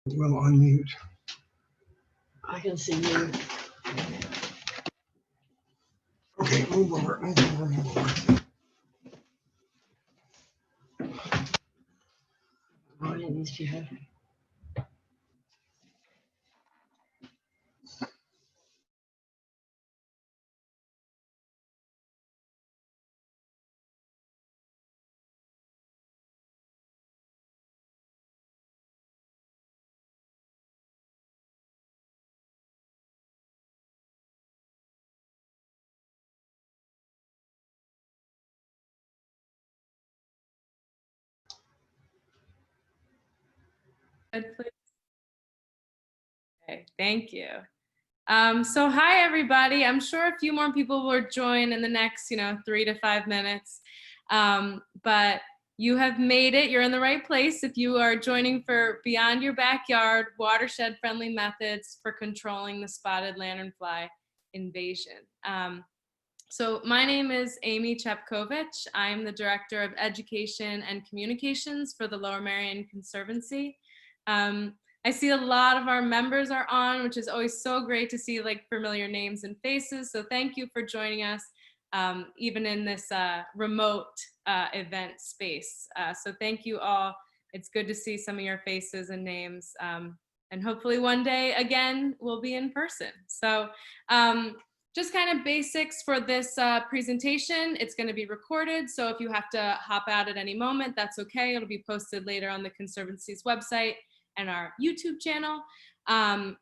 Will unmute. I can see you. Okay, move over, move over, move over. How many of these do you have? Please. Okay, thank you. So hi, everybody. I'm sure a few more people will join in the next, 3 to 5 minutes. But you have made it. You're in the right place if you are joining for Beyond Your Backyard, Watershed-Friendly Methods for Controlling the Spotted Lanternfly Invasion. So my name is Amy Chapkovich. I'm the Director of Education and Communications for the Lower Merion Conservancy. I see a lot of our members are on, which is always so great to see like familiar names and faces. So thank you for joining us, even in this remote event space. So thank you all. It's good to see some of your faces and names. And hopefully one day again, we'll be in person. So just kind of basics for this presentation. It's going to be recorded. So if you have to hop out at any moment, that's okay. It'll be posted later on the Conservancy's website and our YouTube channel.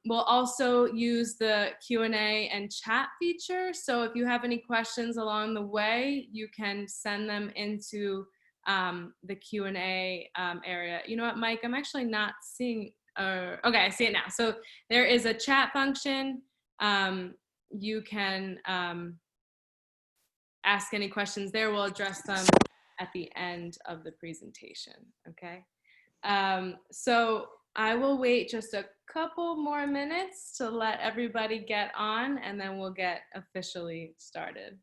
We'll also use the Q&A and chat feature. So if you have any questions along the way, you can send them into the Q&A area. You know what, Mike, I'm actually not seeing, okay, I see it now. So there is a chat function. You can ask any questions there. We'll address them at the end of the presentation, okay? So I will wait just a couple more minutes to let everybody get on, and then we'll get officially started.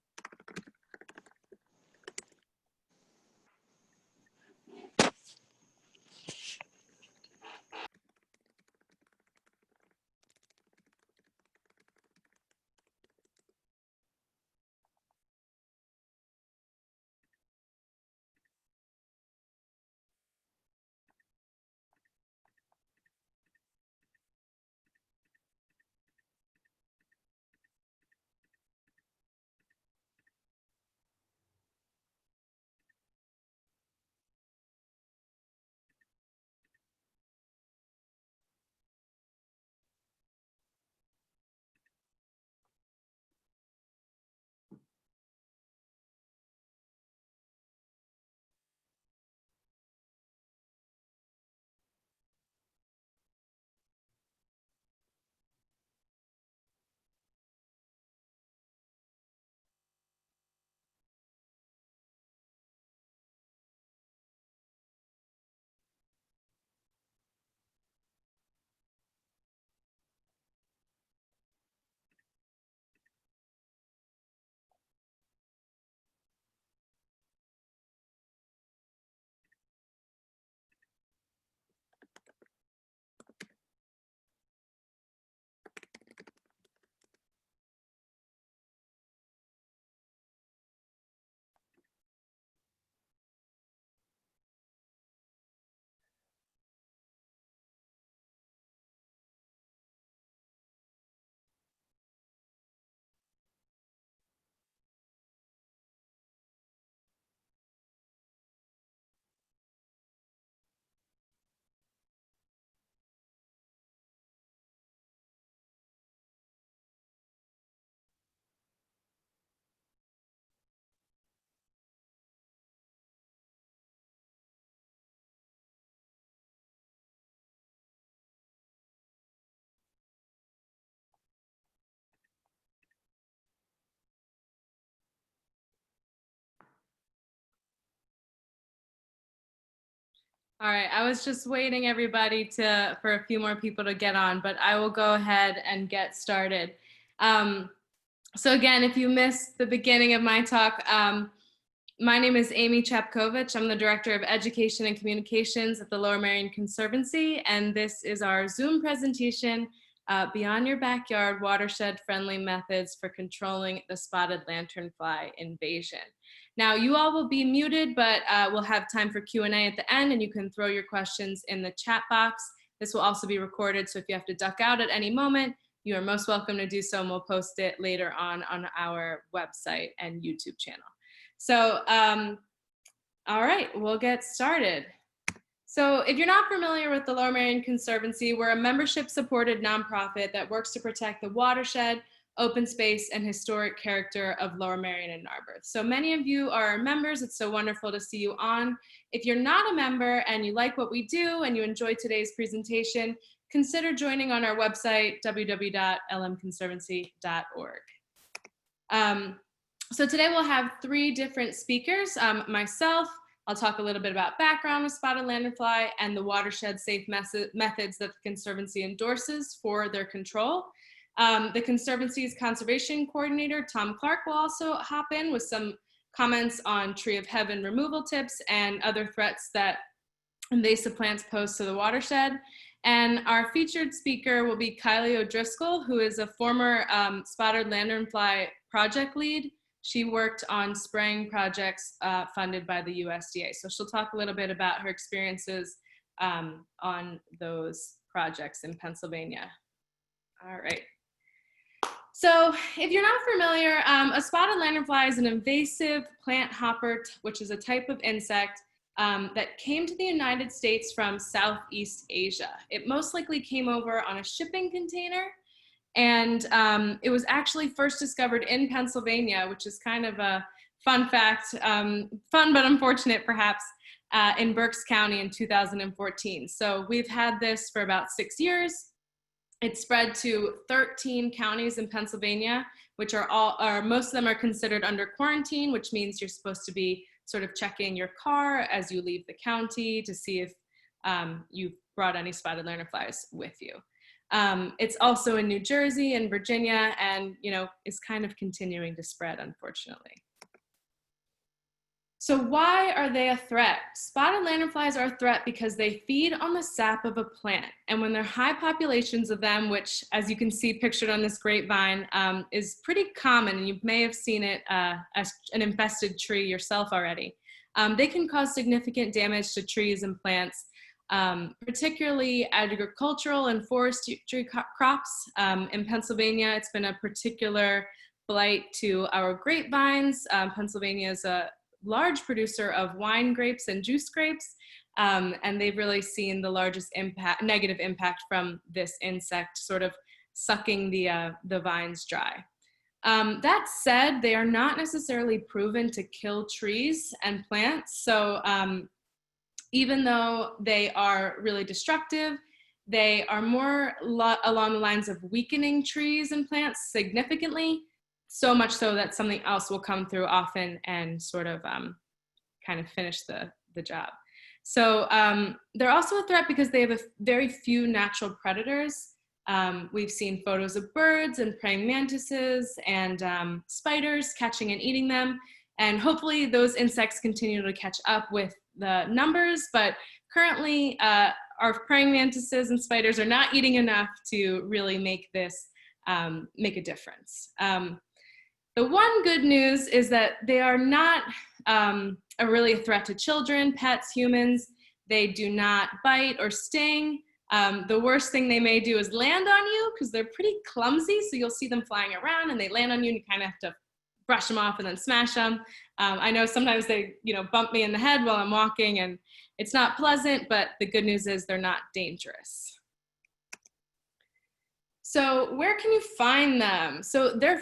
All right, I was just waiting everybody for a few more people to get on, but I will go ahead and get started. So again, if you missed the beginning of my talk, my name is Amy Chapkovich. I'm the Director of Education and Communications at the Lower Merion Conservancy, and this is our Zoom presentation, Beyond Your Backyard, Watershed-Friendly Methods for Controlling the Spotted Lanternfly Invasion. Now, you all will be muted, but we'll have time for Q&A at the end, and you can throw your questions in the chat box. This will also be recorded, so if you have to duck out at any moment, you are most welcome to do so, and we'll post it later on our website and YouTube channel. So, all right, we'll get started. So if you're not familiar with the Lower Merion Conservancy, we're a membership-supported nonprofit that works to protect the watershed, open space, and historic character of Lower Merion and Narberth. So many of you are members. It's so wonderful to see you on. If you're not a member and you like what we do and you enjoyed today's presentation, consider joining on our website, www.lmconservancy.org. So today we'll have 3 different speakers. Myself, I'll talk a little bit about background with spotted lanternfly and the watershed safe methods that the Conservancy endorses for their control. The Conservancy's conservation coordinator, Tom Clark, will also hop in with some comments on tree of heaven removal tips and other threats that invasive plants pose to the watershed. And our featured speaker will be Kylie O'Driscoll, who is a former spotted lanternfly project lead. She worked on spraying projects funded by the USDA. So she'll talk a little bit about her experiences on those projects in Pennsylvania. All right. So if you're not familiar, a spotted lanternfly is an invasive plant hopper, which is a type of insect that came to the United States from Southeast Asia. It most likely came over on a shipping container, and it was actually first discovered in Pennsylvania, which is kind of a fun fact, fun but unfortunate perhaps, in Berks County in 2014. So we've had this for about 6 years. It spread to 13 counties in Pennsylvania, which most of them are considered under quarantine, which means you're supposed to be sort of checking your car as you leave the county to see if you've brought any spotted lanternflies with you. It's also in New Jersey and Virginia, and is kind of continuing to spread, unfortunately. So why are they a threat? Spotted lanternflies are a threat because they feed on the sap of a plant. And when there are high populations of them, which, as you can see pictured on this grapevine, is pretty common, and you may have seen it as an infested tree yourself already, they can cause significant damage to trees and plants, particularly agricultural and forestry crops. In Pennsylvania, it's been a particular blight to our grapevines. Pennsylvania is a large producer of wine grapes and juice grapes, and they've really seen the largest negative impact from this insect sort of sucking the vines dry. That said, they are not necessarily proven to kill trees and plants. So even though they are really destructive, they are more along the lines of weakening trees and plants significantly, so much so that something else will come through often and sort of kind of finish the job. So they're also a threat because they have very few natural predators. We've seen photos of birds and praying mantises and spiders catching and eating them. And hopefully those insects continue to catch up with the numbers, but currently our praying mantises and spiders are not eating enough to really make this make a difference. The one good news is that they are not really a threat to children, pets, humans. They do not bite or sting. The worst thing they may do is land on you because they're pretty clumsy. So you'll see them flying around and they land on you and you kind of have to brush them off and then smash them. I know sometimes they bump me in the head while I'm walking and it's not pleasant, but the good news is they're not dangerous. So where can you find them? So their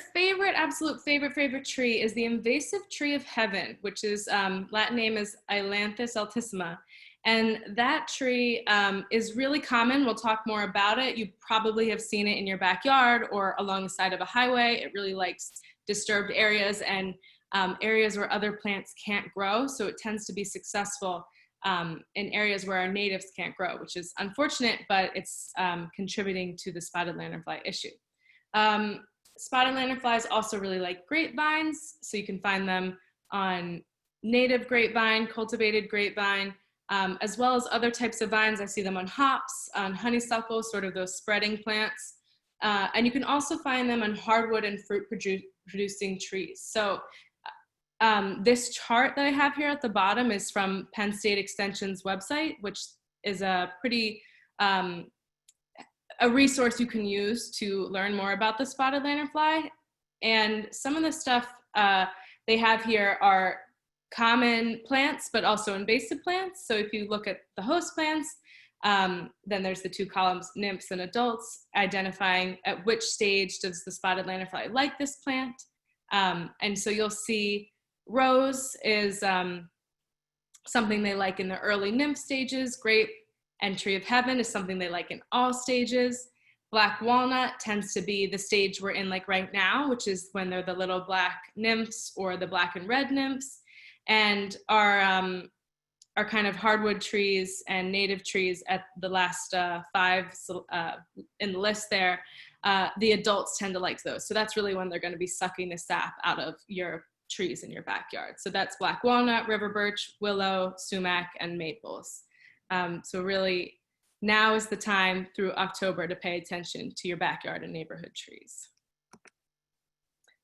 absolute favorite tree is the invasive tree of heaven, which is Latin name is Ailanthus altissima. And that tree is really common. We'll talk more about it. You probably have seen it in your backyard or along the side of a highway. It really likes disturbed areas and areas where other plants can't grow. So it tends to be successful in areas where our natives can't grow, which is unfortunate, but it's contributing to the spotted lanternfly issue. Spotted lanternflies also really like grapevines, so you can find them on native grapevine, cultivated grapevine, as well as other types of vines. I see them on hops, on honeysuckle, sort of those spreading plants. And you can also find them on hardwood and fruit producing trees. So this chart that I have here at the bottom is from Penn State Extension's website, which is a pretty, a resource you can use to learn more about the spotted lanternfly. And some of the stuff they have here are common plants, but also invasive plants. So if you look at the host plants, then there's the two columns, nymphs and adults, identifying at which stage does the spotted lanternfly like this plant. And so you'll see rose is something they like in the early nymph stages. Grape and tree of heaven is something they like in all stages. Black walnut tends to be the stage we're in like right now, which is when they're the little black nymphs or the black and red nymphs. And our kind of hardwood trees and native trees at the last 5 in the list there, the adults tend to like those. So that's really when they're going to be sucking the sap out of your trees in your backyard. So that's black walnut, river birch, willow, sumac, and maples. So really now is the time through October to pay attention to your backyard and neighborhood trees.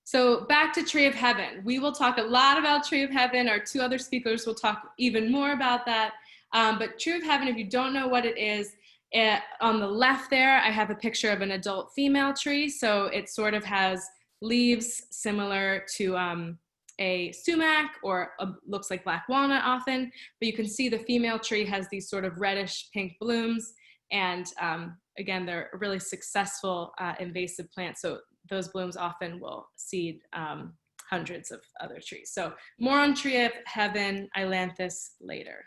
So back to Tree of Heaven. We will talk a lot about Tree of Heaven. Our 2 other speakers will talk even more about that. But Tree of Heaven, if you don't know what it is, on the left there, I have a picture of an adult female tree. So it sort of has leaves similar to a sumac or looks like black walnut often. But you can see the female tree has these sort of reddish pink blooms. And again, they're a really successful invasive plant. So those blooms often will seed hundreds of other trees. So more on Tree of Heaven, Ailanthus later.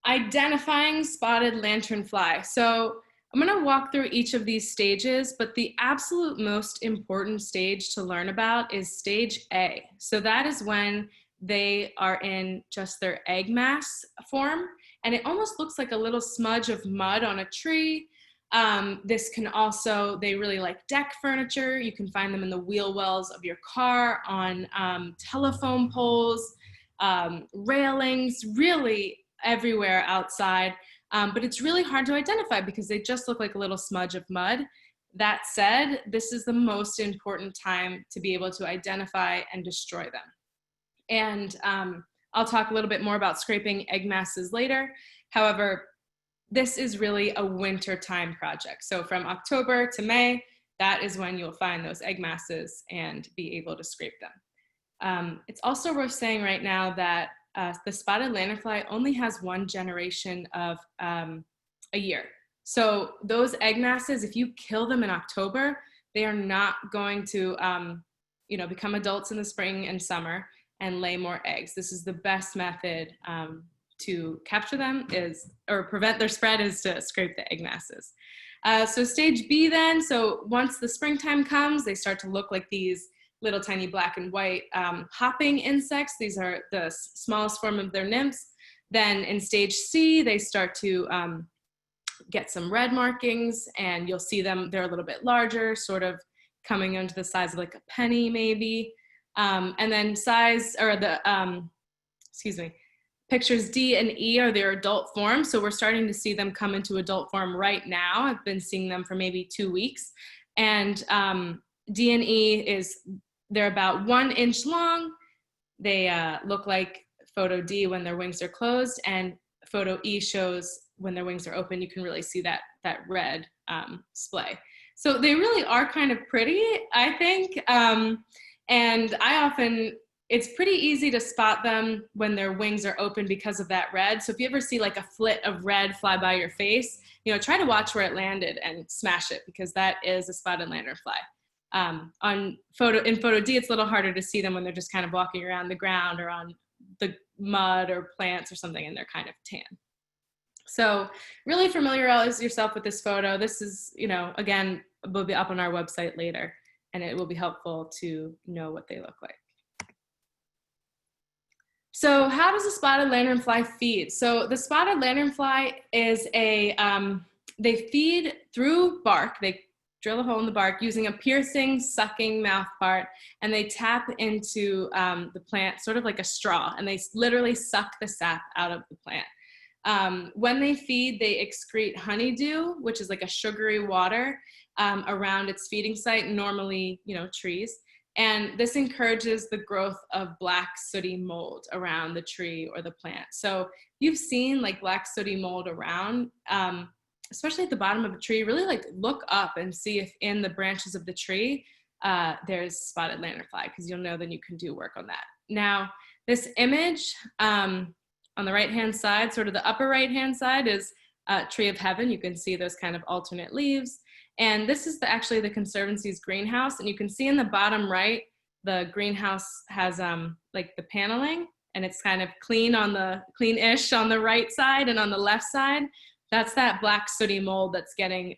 Identifying spotted lanternfly. So I'm gonna walk through each of these stages, but the absolute most important stage to learn about is stage A. So that is when they are in just their egg mass form, and it almost looks like a little smudge of mud on a tree. This can also, they really like deck furniture. You can find them in the wheel wells of your car, on telephone poles, railings, really everywhere outside. But it's really hard to identify because they just look like a little smudge of mud. That said, this is the most important time to be able to identify and destroy them. And I'll talk a little bit more about scraping egg masses later. However, this is really a winter time project. So from October to May, that is when you'll find those egg masses and be able to scrape them. It's also worth saying right now that the spotted lanternfly only has 1 generation of a year. So those egg masses, if you kill them in October, they are not going to become adults in the spring and summer and lay more eggs. This is the best method to capture them or prevent their spread is to scrape the egg masses. So stage B then, so once the springtime comes, they start to look like these little tiny black and white hopping insects. These are the smallest form of their nymphs. Then in stage C, they start to get some red markings, and you'll see them, they're a little bit larger, sort of coming into the size of like a penny maybe. And then pictures D and E are their adult form. So we're starting to see them come into adult form right now. I've been seeing them for maybe 2 weeks. And D and E they're about 1 inch long. They look like photo D when their wings are closed, and photo E shows when their wings are open. You can really see that red splay. So they really are kind of pretty, I think. And it's pretty easy to spot them when their wings are open because of that red. So if you ever see like a flit of red fly by your face, try to watch where it landed and smash it, because that is a spotted lanternfly. In photo D, it's a little harder to see them when they're just kind of walking around the ground or on the mud or plants or something, and they're kind of tan. So really familiarize yourself with this photo. This is, again, will be up on our website later, and it will be helpful to know what they look like. So how does a spotted lanternfly feed? So the spotted lanternfly is they feed through bark. They drill a hole in the bark using a piercing, sucking mouth part, and they tap into the plant sort of like a straw, and they literally suck the sap out of the plant. When they feed, they excrete honeydew, which is like a sugary water around its feeding site, normally, trees. And this encourages the growth of black sooty mold around the tree or the plant. So you've seen like black sooty mold around, especially at the bottom of a tree. Really like look up and see if in the branches of the tree there's spotted lanternfly, because you'll know then you can do work on that. Now, this image on the right-hand side, sort of the upper right-hand side, is Tree of Heaven. You can see those kind of alternate leaves. And this is actually the Conservancy's greenhouse. And you can see in the bottom right, the greenhouse has like the paneling, and it's kind of clean-ish on the right side, and on the left side, that's that black sooty mold that's getting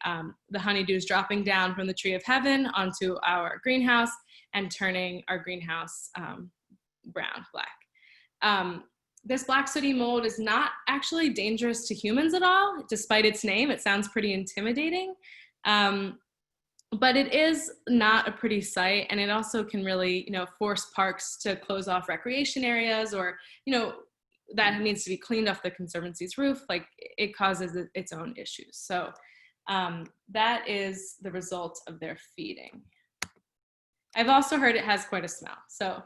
the honeydews dropping down from the Tree of Heaven onto our greenhouse and turning our greenhouse brown, black. This black sooty mold is not actually dangerous to humans at all, despite its name. It sounds pretty intimidating. But it is not a pretty sight, and it also can really, force parks to close off recreation areas, or, that needs to be cleaned off the Conservancy's roof. Like, it causes its own issues. So that is the result of their feeding. I've also heard it has quite a smell. So,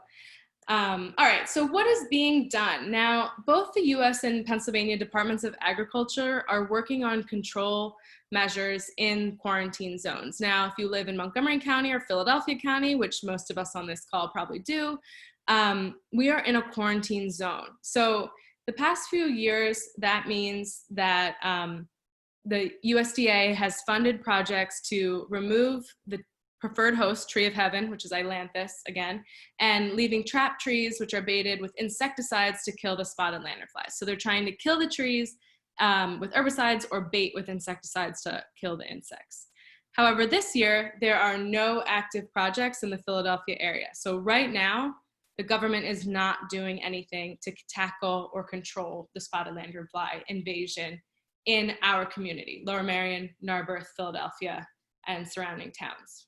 all right, so what is being done? Now, both the US and Pennsylvania Departments of Agriculture are working on control measures in quarantine zones. Now, if you live in Montgomery County or Philadelphia County, which most of us on this call probably do, we are in a quarantine zone. So the past few years, that means that the USDA has funded projects to remove the preferred host, Tree of Heaven, which is Ailanthus again, and leaving trap trees, which are baited with insecticides to kill the spotted lanternflies. So they're trying to kill the trees with herbicides or bait with insecticides to kill the insects. However, this year, there are no active projects in the Philadelphia area. So right now, the government is not doing anything to tackle or control the spotted lanternfly invasion in our community, Lower Merion, Narberth, Philadelphia, and surrounding towns.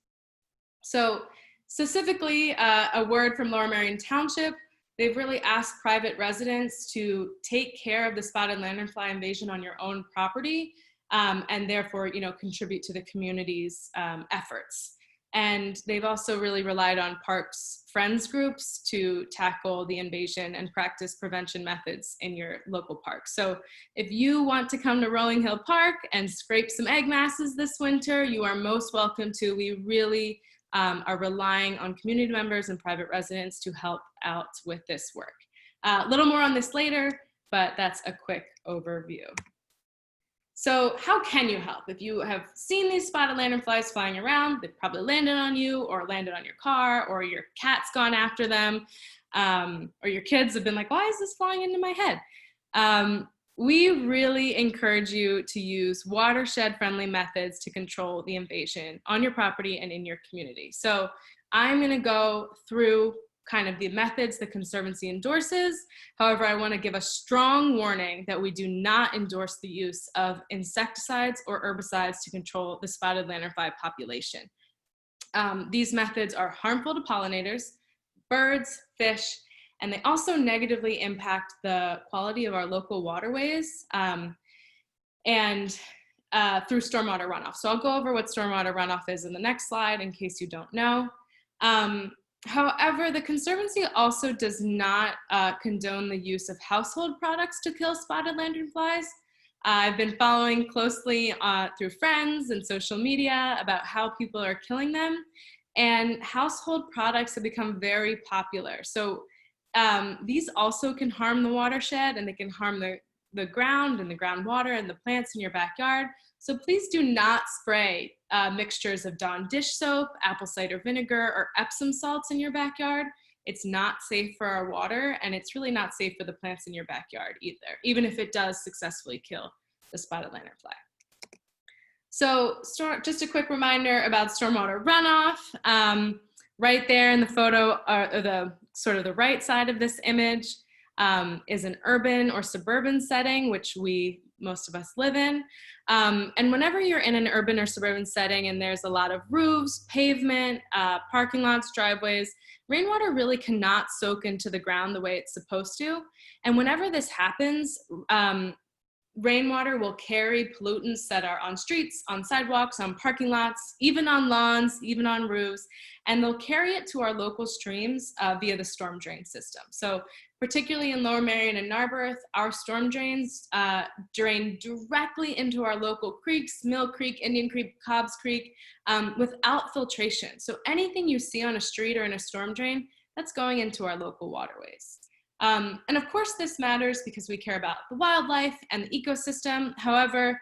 So specifically, a word from Lower Merion Township, they've really asked private residents to take care of the spotted lanternfly invasion on your own property, and therefore, contribute to the community's efforts. And they've also really relied on parks friends groups to tackle the invasion and practice prevention methods in your local park. So if you want to come to Rolling Hill Park and scrape some egg masses this winter, you are most welcome to. We really are relying on community members and private residents to help out with this work. A little more on this later, but that's a quick overview. So how can you help? If you have seen these spotted lanternflies flying around, they've probably landed on you or landed on your car, or your cat's gone after them, or your kids have been like, why is this flying into my head? We really encourage you to use watershed-friendly methods to control the invasion on your property and in your community. So I'm going to go through kind of the methods the Conservancy endorses. However, I want to give a strong warning that we do not endorse the use of insecticides or herbicides to control the spotted lanternfly population. These methods are harmful to pollinators, birds, fish, and they also negatively impact the quality of our local waterways and through stormwater runoff. So I'll go over what stormwater runoff is in the next slide in case you don't know. However, the Conservancy also does not condone the use of household products to kill spotted lanternflies. I've been following closely through friends and social media about how people are killing them, and household products have become very popular. So these also can harm the watershed, and they can harm the ground and the groundwater and the plants in your backyard. So please do not spray mixtures of Dawn dish soap, apple cider vinegar, or Epsom salts in your backyard. It's not safe for our water, and it's really not safe for the plants in your backyard either, even if it does successfully kill the spotted lanternfly. So just a quick reminder about stormwater runoff. Right there in the photo, or the sort of the right side of this image, is an urban or suburban setting, which most of us live in. And whenever you're in an urban or suburban setting and there's a lot of roofs, pavement, parking lots, driveways, rainwater really cannot soak into the ground the way it's supposed to. And whenever this happens, rainwater will carry pollutants that are on streets, on sidewalks, on parking lots, even on lawns, even on roofs, and they'll carry it to our local streams via the storm drain system. So particularly in Lower Merion and Narberth, our storm drains drain directly into our local creeks, Mill Creek, Indian Creek, Cobbs Creek, without filtration. So anything you see on a street or in a storm drain, that's going into our local waterways. And of course, this matters because we care about the wildlife and the ecosystem. However,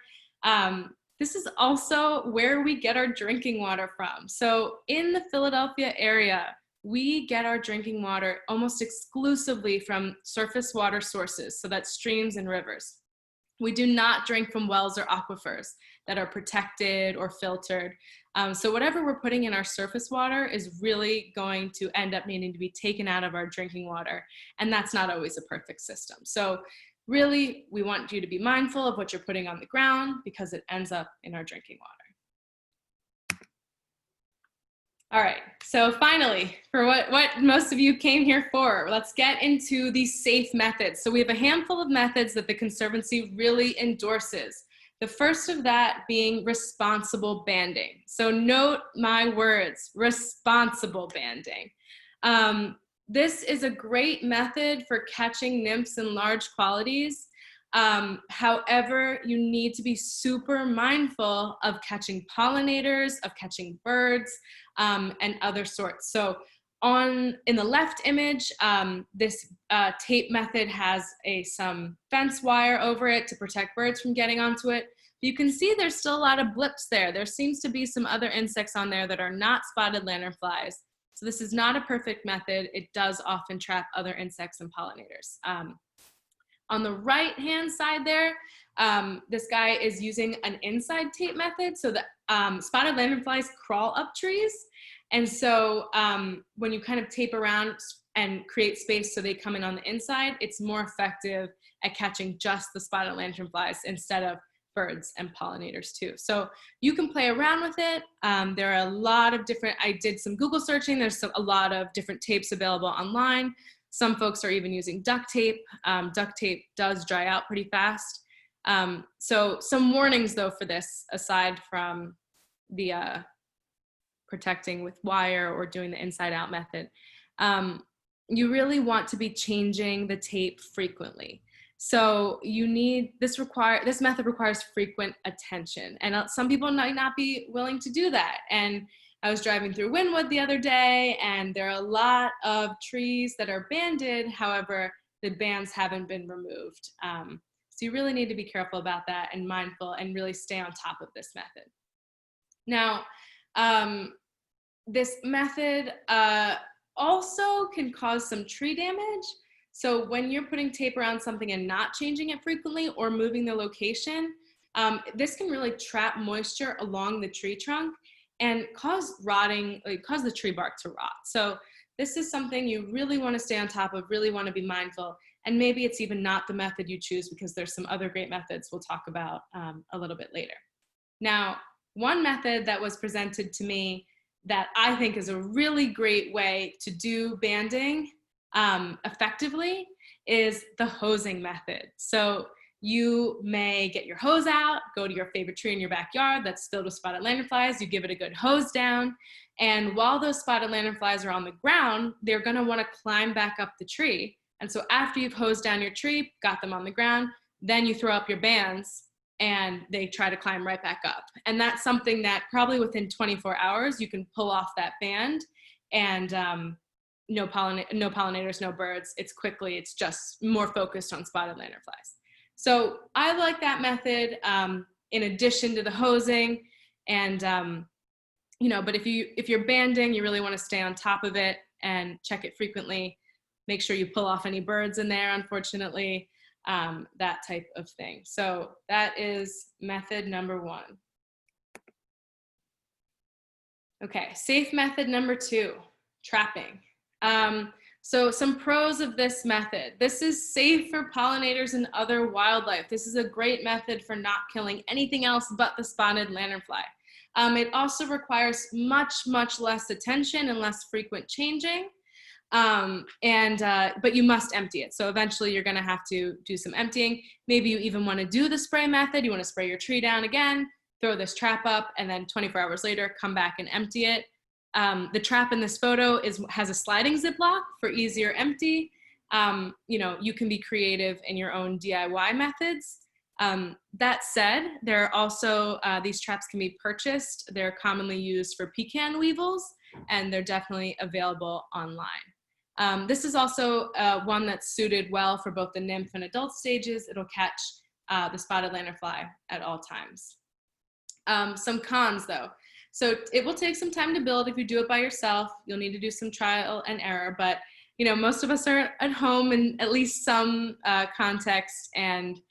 this is also where we get our drinking water from. So in the Philadelphia area, we get our drinking water almost exclusively from surface water sources, so that's streams and rivers. We do not drink from wells or aquifers that are protected or filtered. So whatever we're putting in our surface water is really going to end up needing to be taken out of our drinking water. And that's not always a perfect system. So really, we want you to be mindful of what you're putting on the ground because it ends up in our drinking water. All right, so finally, for what most of you came here for, let's get into these safe methods. So we have a handful of methods that the Conservancy really endorses. The first of that being responsible banding. So note my words, responsible banding. This is a great method for catching nymphs in large quantities. However, you need to be super mindful of catching pollinators, of catching birds, and other sorts. So in the left image, this tape method has some fence wire over it to protect birds from getting onto it. You can see there's still a lot of blips there. There seems to be some other insects on there that are not spotted lanternflies. So this is not a perfect method. It does often trap other insects and pollinators. On the right-hand side there, this guy is using an inside tape method. So the spotted lanternflies crawl up trees. And so when you kind of tape around and create space so they come in on the inside, it's more effective at catching just the spotted lanternflies instead of birds and pollinators too. So you can play around with it. There are a lot of different, I did some Google searching. There's a lot of different tapes available online. Some folks are even using duct tape. Duct tape does dry out pretty fast. So some warnings though for this, aside from the protecting with wire or doing the inside out method. You really want to be changing the tape frequently. So this method requires frequent attention, and some people might not be willing to do that. And I was driving through Wynwood the other day, and there are a lot of trees that are banded. However, the bands haven't been removed. So you really need to be careful about that and mindful and really stay on top of this method. Now, this method also can cause some tree damage. So when you're putting tape around something and not changing it frequently or moving the location, this can really trap moisture along the tree trunk and cause rotting, cause the tree bark to rot. So this is something you really want to stay on top of, really want to be mindful. And maybe it's even not the method you choose because there's some other great methods we'll talk about a little bit later. Now, one method that was presented to me that I think is a really great way to do banding effectively is the hosing method. So you may get your hose out, go to your favorite tree in your backyard that's filled with spotted lanternflies, you give it a good hose down, and while those spotted lanternflies are on the ground, they're gonna wanna climb back up the tree. And so after you've hosed down your tree, got them on the ground, then you throw up your bands and they try to climb right back up. And that's something that probably within 24 hours, you can pull off that band and no pollinators, no birds. It's just more focused on spotted lanternflies. So I like that method in addition to the hosing. And, but if you're banding, you really want to stay on top of it and check it frequently. Make sure you pull off any birds in there, unfortunately, that type of thing. So that is method number 1. Okay, safe method number 2, trapping. So some pros of this method. This is safe for pollinators and other wildlife. This is a great method for not killing anything else but the spotted lanternfly. It also requires much, much less attention and less frequent changing. But you must empty it. So eventually you're gonna have to do some emptying. Maybe you even wanna do the spray method. You wanna spray your tree down again, throw this trap up, and then 24 hours later, come back and empty it. The trap in this photo has a sliding ziplock for easier empty. You can be creative in your own DIY methods. That said, there are also, these traps can be purchased. They're commonly used for pecan weevils, and they're definitely available online. This is also one that's suited well for both the nymph and adult stages. It'll catch the spotted lanternfly at all times. Some cons though. So it will take some time to build. If you do it by yourself, you'll need to do some trial and error, but most of us are at home in at least some context, and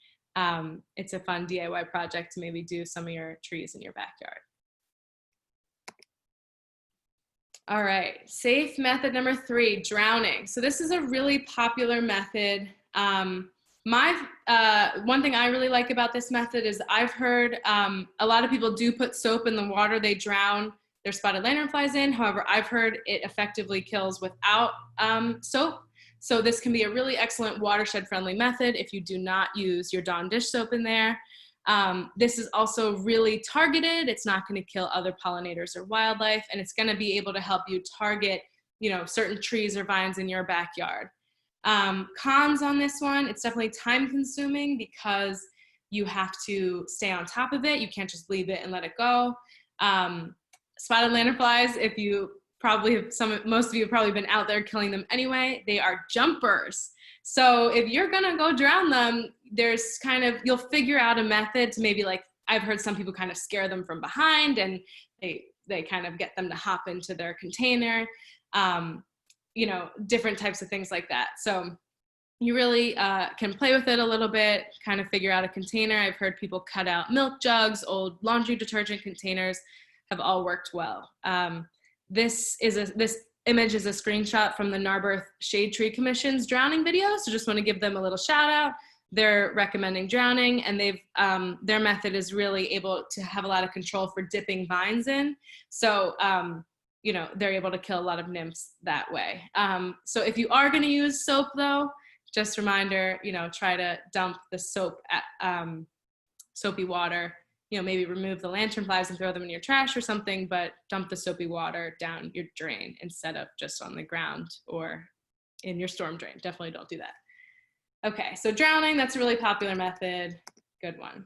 it's a fun DIY project to maybe do some of your trees in your backyard. All right, safe method number 3, drowning. So this is a really popular method. One thing I really like about this method is I've heard a lot of people do put soap in the water they drown their spotted lanternflies in. However, I've heard it effectively kills without soap. So this can be a really excellent watershed-friendly method if you do not use your Dawn dish soap in there. This is also really targeted. It's not going to kill other pollinators or wildlife, and it's going to be able to help you target, certain trees or vines in your backyard. Cons on this one, it's definitely time consuming because you have to stay on top of it. You can't just leave it and let it go. Spotted lanternflies, most of you have probably been out there killing them anyway. They are jumpers. So if you're gonna go drown them, you'll figure out a method to maybe, like, I've heard some people kind of scare them from behind, and they kind of get them to hop into their container. Different types of things like that. So you really can play with it a little bit, kind of figure out a container. I've heard people cut out milk jugs, old laundry detergent containers, have all worked well. This image is a screenshot from the Narberth Shade Tree Commission's drowning video. So just want to give them a little shout out. They're recommending drowning, and their method is really able to have a lot of control for dipping vines in. So, they're able to kill a lot of nymphs that way. So if you are going to use soap though, just a reminder, try to dump the soap at soapy water, maybe remove the lanternflies and throw them in your trash or something, but dump the soapy water down your drain instead of just on the ground or in your storm drain. Definitely don't do that. Okay, so drowning, that's a really popular method. Good one.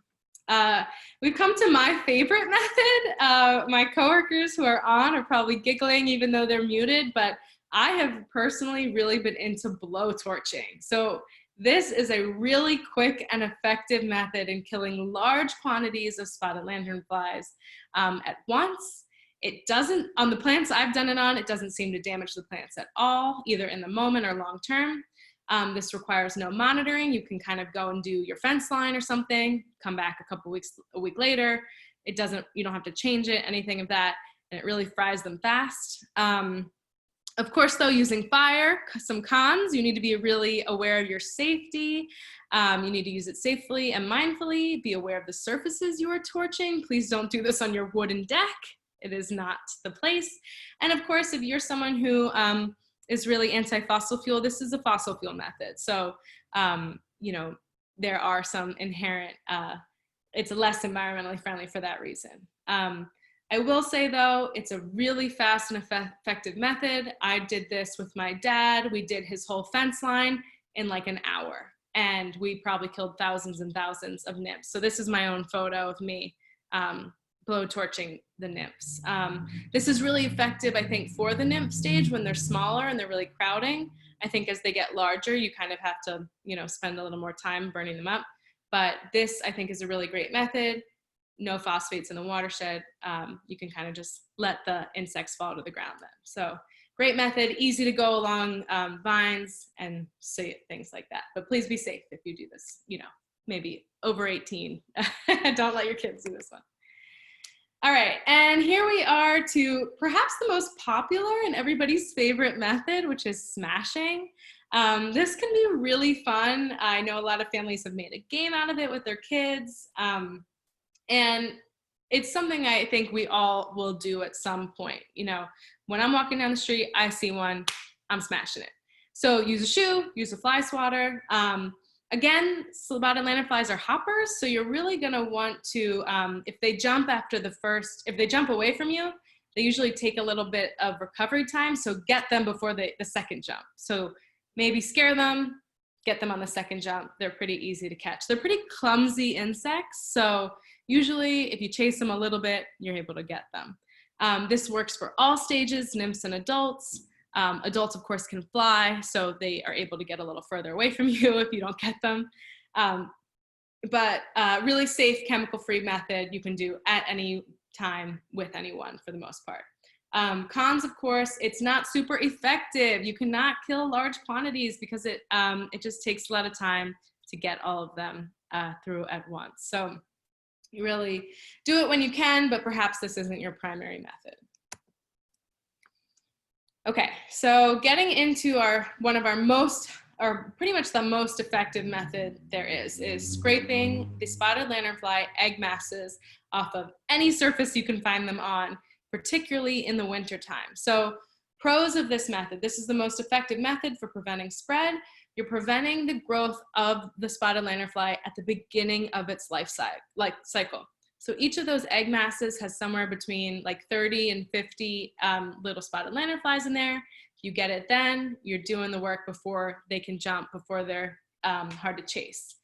We've come to my favorite method. My coworkers who are on are probably giggling even though they're muted, but I have personally really been into blow torching. So this is a really quick and effective method in killing large quantities of spotted lanternflies at once. It doesn't, on the plants I've done it on, it doesn't seem to damage the plants at all, either in the moment or long term. This requires no monitoring. You can kind of go and do your fence line or something, come back a week later. You don't have to change it, anything of that, and it really fries them fast. Of course, though, using fire, some cons. You need to be really aware of your safety. You need to use it safely and mindfully. Be aware of the surfaces you are torching. Please don't do this on your wooden deck. It is not the place. And of course, if you're someone who is really anti-fossil fuel, this is a fossil fuel method. So, there are some inherent, it's less environmentally friendly for that reason. I will say though, it's a really fast and effective method. I did this with my dad. We did his whole fence line in like an hour, and we probably killed thousands and thousands of nymphs. So this is my own photo of me blow torching the nymphs. This is really effective, I think, for the nymph stage when they're smaller and they're really crowding. I think as they get larger, you kind of have to, spend a little more time burning them up. But this, I think, is a really great method. No phosphates in the watershed. You can kind of just let the insects fall to the ground then. So great method, easy to go along vines and things like that. But please be safe if you do this, maybe over 18. Don't let your kids do this one. All right, and here we are to perhaps the most popular and everybody's favorite method, which is smashing. This can be really fun. I know a lot of families have made a game out of it with their kids. And it's something I think we all will do at some point. You know, when I'm walking down the street, I see one, I'm smashing it. So use a shoe, use a fly swatter. Again, spotted lanternflies are hoppers, so you're really gonna want to, if they jump away from you, they usually take a little bit of recovery time, so get them before the second jump. So maybe scare them, get them on the second jump. They're pretty easy to catch. They're pretty clumsy insects, so usually if you chase them a little bit, you're able to get them. This works for all stages, nymphs and adults. Adults, of course, can fly, so they are able to get a little further away from you if you don't get them. But really safe, chemical-free method you can do at any time with anyone for the most part. Cons, of course, it's not super effective. You cannot kill large quantities because it just takes a lot of time to get all of them through at once. So you really do it when you can, but perhaps this isn't your primary method. Okay, so getting into one of our most, or pretty much the most effective method there is scraping the spotted lanternfly egg masses off of any surface you can find them on, particularly in the wintertime. So pros of this method: this is the most effective method for preventing spread. You're preventing the growth of the spotted lanternfly at the beginning of its life cycle. So each of those egg masses has somewhere between like 30 and 50 little spotted lanternflies in there. If you get it then, you're doing the work before they can jump, before they're hard to chase.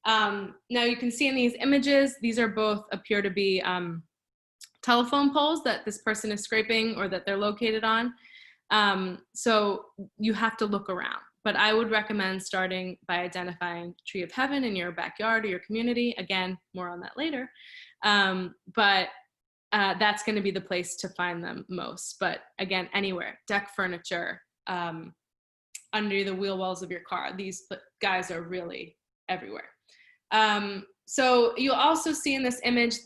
Now you can see in these images, these are both appear to be telephone poles that this person is scraping or that they're located on. So you have to look around. But I would recommend starting by identifying Tree of Heaven in your backyard or your community. Again, more on that later. But that's going to be the place to find them most. But again, anywhere, deck furniture, under the wheel wells of your car, these guys are really everywhere. So you'll also see in this image,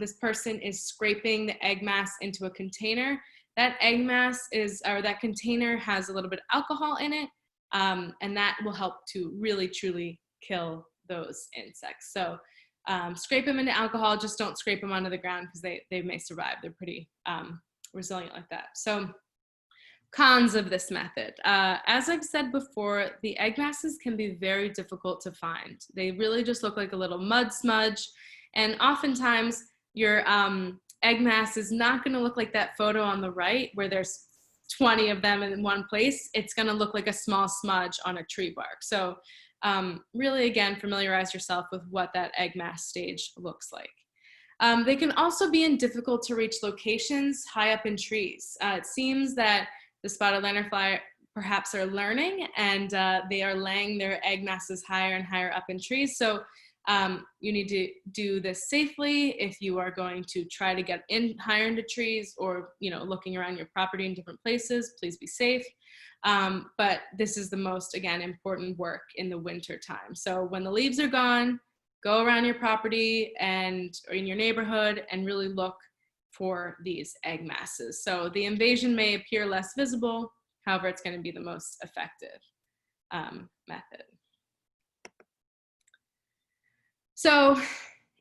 this person is scraping the egg mass into a container. That egg mass that container has a little bit of alcohol in it. And that will help to really, truly kill those insects. So scrape them into alcohol, just don't scrape them onto the ground because they may survive. They're pretty resilient like that. So cons of this method. As I've said before, the egg masses can be very difficult to find. They really just look like a little mud smudge. And oftentimes your egg mass is not gonna look like that photo on the right where there's 20 of them in one place. It's going to look like a small smudge on a tree bark. So really, again, familiarize yourself with what that egg mass stage looks like. They can also be in difficult to reach locations high up in trees. It seems that the spotted lanternfly perhaps are learning and they are laying their egg masses higher and higher up in trees. So you need to do this safely if you are going to try to get in higher into trees or, looking around your property in different places. Please be safe. But this is the most, again, important work in the winter time. So when the leaves are gone, go around your property or in your neighborhood and really look for these egg masses. So the invasion may appear less visible. However, it's going to be the most effective method. So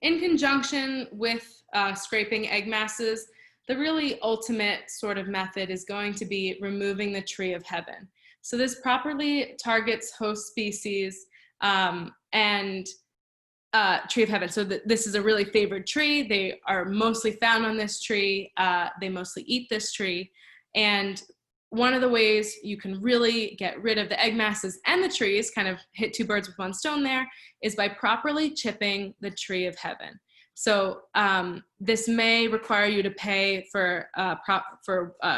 in conjunction with scraping egg masses, the really ultimate sort of method is going to be removing the Tree of Heaven. So this properly targets host species and Tree of Heaven. So this is a really favored tree. They are mostly found on this tree. They mostly eat this tree. And one of the ways you can really get rid of the egg masses and the trees, kind of hit two birds with one stone there, is by properly chipping the Tree of Heaven. So this may require you to pay for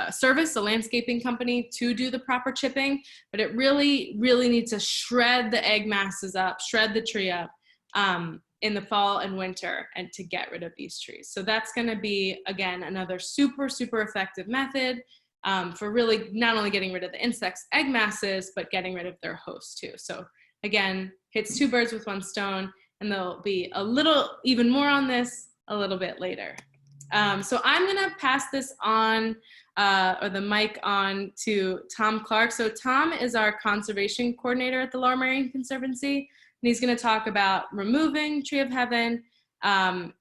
service, a landscaping company, to do the proper chipping, but it really, really needs to shred the egg masses up, shred the tree up in the fall and winter, and to get rid of these trees. So that's going to be, again, another super, super effective method for really not only getting rid of the insects' egg masses, but getting rid of their host too. So again, hits two birds with one stone, and there'll be a little, even more on this a little bit later. So I'm gonna pass this on, or the mic on to Tom Clark. So Tom is our conservation coordinator at the Lower Merion Conservancy, and he's gonna talk about removing Tree of Heaven and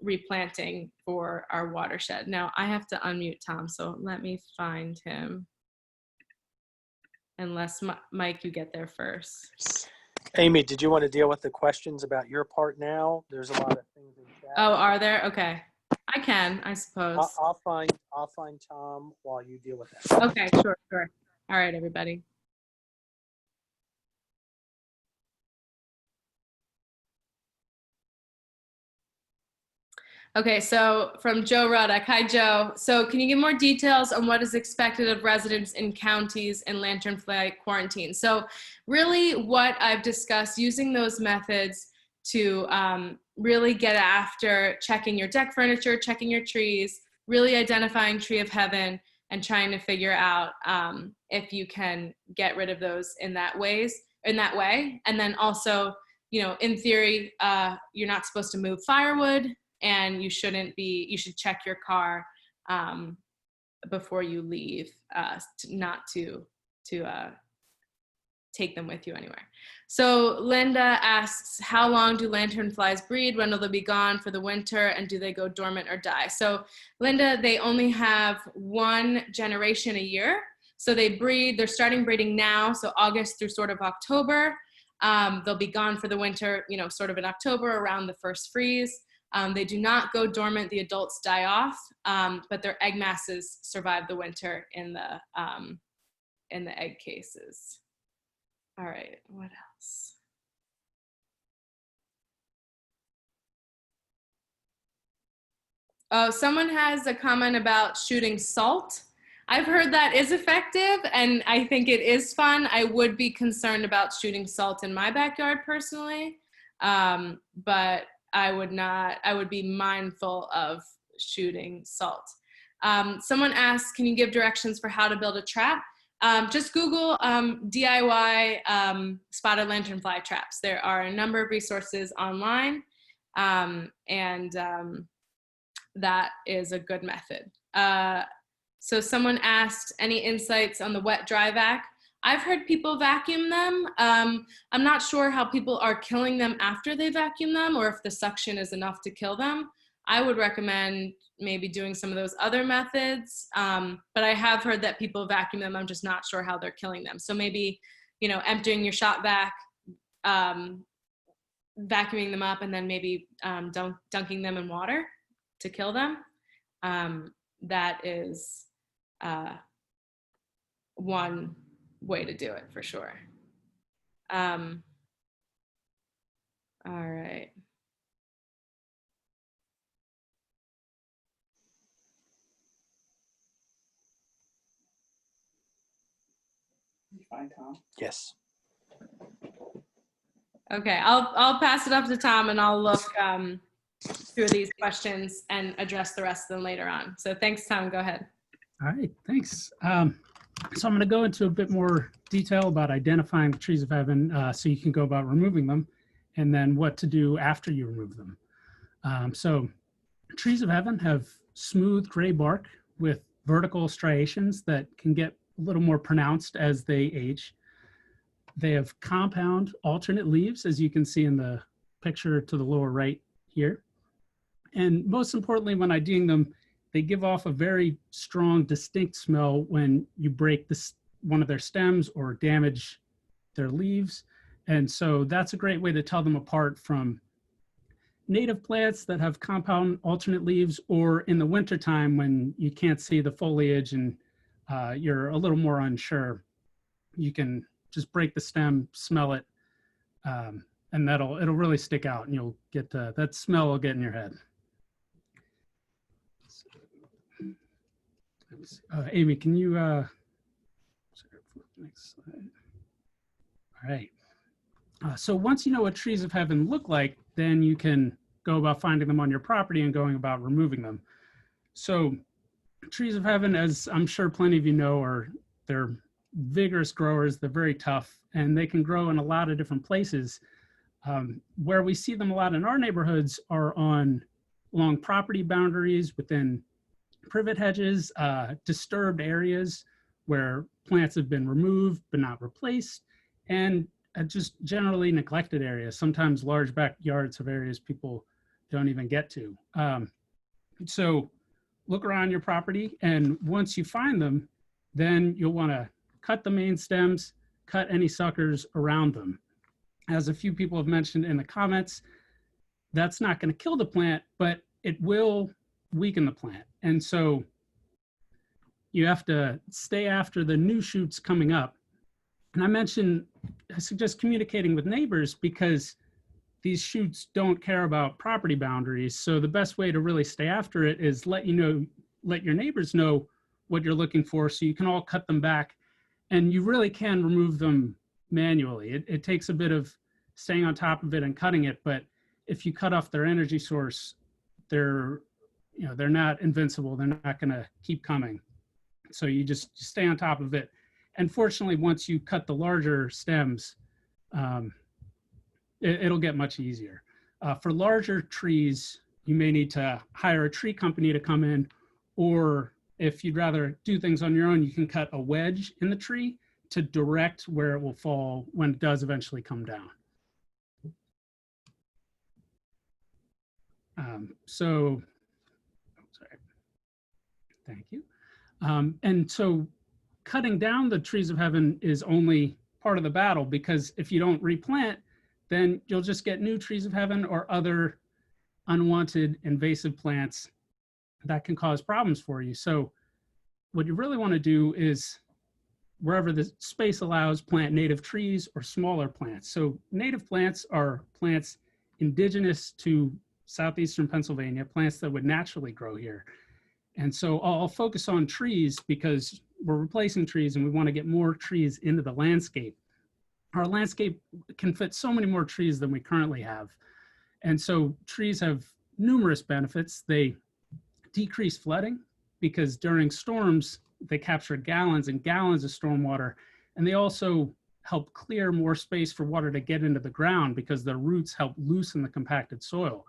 replanting for our watershed. Now I have to unmute Tom, so let me find him. Unless Mike, you get there first. Amy, did you want to deal with the questions about your part now? There's a lot of things in chat. Oh, are there? Okay. I can, I suppose. I'll find Tom while you deal with that. Okay, sure. All right, everybody. Okay, so from Joe Ruddock. Hi, Joe. So can you give more details on what is expected of residents in counties and lanternfly quarantine? So really what I've discussed, using those methods to really get after checking your deck furniture, checking your trees, really identifying Tree of Heaven, and trying to figure out if you can get rid of those in that way. And then also, you know, in theory, you're not supposed to move firewood, and you should check your car before you leave, not to take them with you anywhere. So Linda asks, how long do lanternflies breed? When will they be gone for the winter? And do they go dormant or die? So Linda, they only have one generation a year. So they breed, they're starting breeding now. So August through sort of October. They'll be gone for the winter, you know, sort of in October around the first freeze. They do not go dormant, the adults die off, but their egg masses survive the winter in the egg cases. All right, what else? Oh, someone has a comment about shooting salt. I've heard that is effective, and I think it is fun. I would be concerned about shooting salt in my backyard personally, but I would be mindful of shooting salt. Someone asks, can you give directions for how to build a trap? Just Google DIY spotted lanternfly traps. There are a number of resources online, and that is a good method. So someone asked, any insights on the wet-dry vac? I've heard people vacuum them. I'm not sure how people are killing them after they vacuum them, or if the suction is enough to kill them. I would recommend maybe doing some of those other methods, but I have heard that people vacuum them. I'm just not sure how they're killing them. So maybe, you know, emptying your shop vac, vacuuming them up, and then maybe dunking them in water to kill them. That is one way to do it for sure. All right. You fine, Tom? Yes. Okay, I'll pass it up to Tom, and I'll look through these questions and address the rest of them later on. So thanks, Tom. Go ahead. All right, thanks. So I'm going to go into a bit more detail about identifying the trees of heaven so you can go about removing them, and then what to do after you remove them. So trees of heaven have smooth gray bark with vertical striations that can get a little more pronounced as they age. They have compound alternate leaves, as you can see in the picture to the lower right here. And most importantly, when IDing them, they give off a very strong, distinct smell when you break one of their stems or damage their leaves. And so that's a great way to tell them apart from native plants that have compound alternate leaves, or in the wintertime when you can't see the foliage and you're a little more unsure. You can just break the stem, smell it, and it'll really stick out, and you'll get that smell will get in your head. Amy, can you next slide? All right. So once you know what trees of heaven look like, then you can go about finding them on your property and going about removing them. So trees of heaven, as I'm sure plenty of you know, they're vigorous growers. They're very tough, and they can grow in a lot of different places. Where we see them a lot in our neighborhoods are on along property boundaries, within privet hedges, disturbed areas where plants have been removed but not replaced, and just generally neglected areas. Sometimes large backyards have areas people don't even get to. So look around your property, and once you find them, then you'll want to cut the main stems, cut any suckers around them. As a few people have mentioned in the comments, that's not going to kill the plant, but it will weaken the plant. And so you have to stay after the new shoots coming up. And I suggest communicating with neighbors, because these shoots don't care about property boundaries. So the best way to really stay after it is let your neighbors know what you're looking for, so you can all cut them back. And you really can remove them manually. It takes a bit of staying on top of it and cutting it, but if you cut off their energy source, they're not invincible. They're not going to keep coming. So you just stay on top of it. And fortunately, once you cut the larger stems, it'll get much easier. For larger trees, you may need to hire a tree company to come in, or if you'd rather do things on your own, you can cut a wedge in the tree to direct where it will fall when it does eventually come down. Sorry. Thank you. And so cutting down the trees of heaven is only part of the battle, because if you don't replant, then you'll just get new trees of heaven or other unwanted invasive plants that can cause problems for you. So what you really want to do is, wherever the space allows, plant native trees or smaller plants. So native plants are plants indigenous to southeastern Pennsylvania, plants that would naturally grow here. And so I'll focus on trees because we're replacing trees and we want to get more trees into the landscape. Our landscape can fit so many more trees than we currently have. And so trees have numerous benefits. They decrease flooding, because during storms, they capture gallons and gallons of stormwater. And they also help clear more space for water to get into the ground, because their roots help loosen the compacted soil.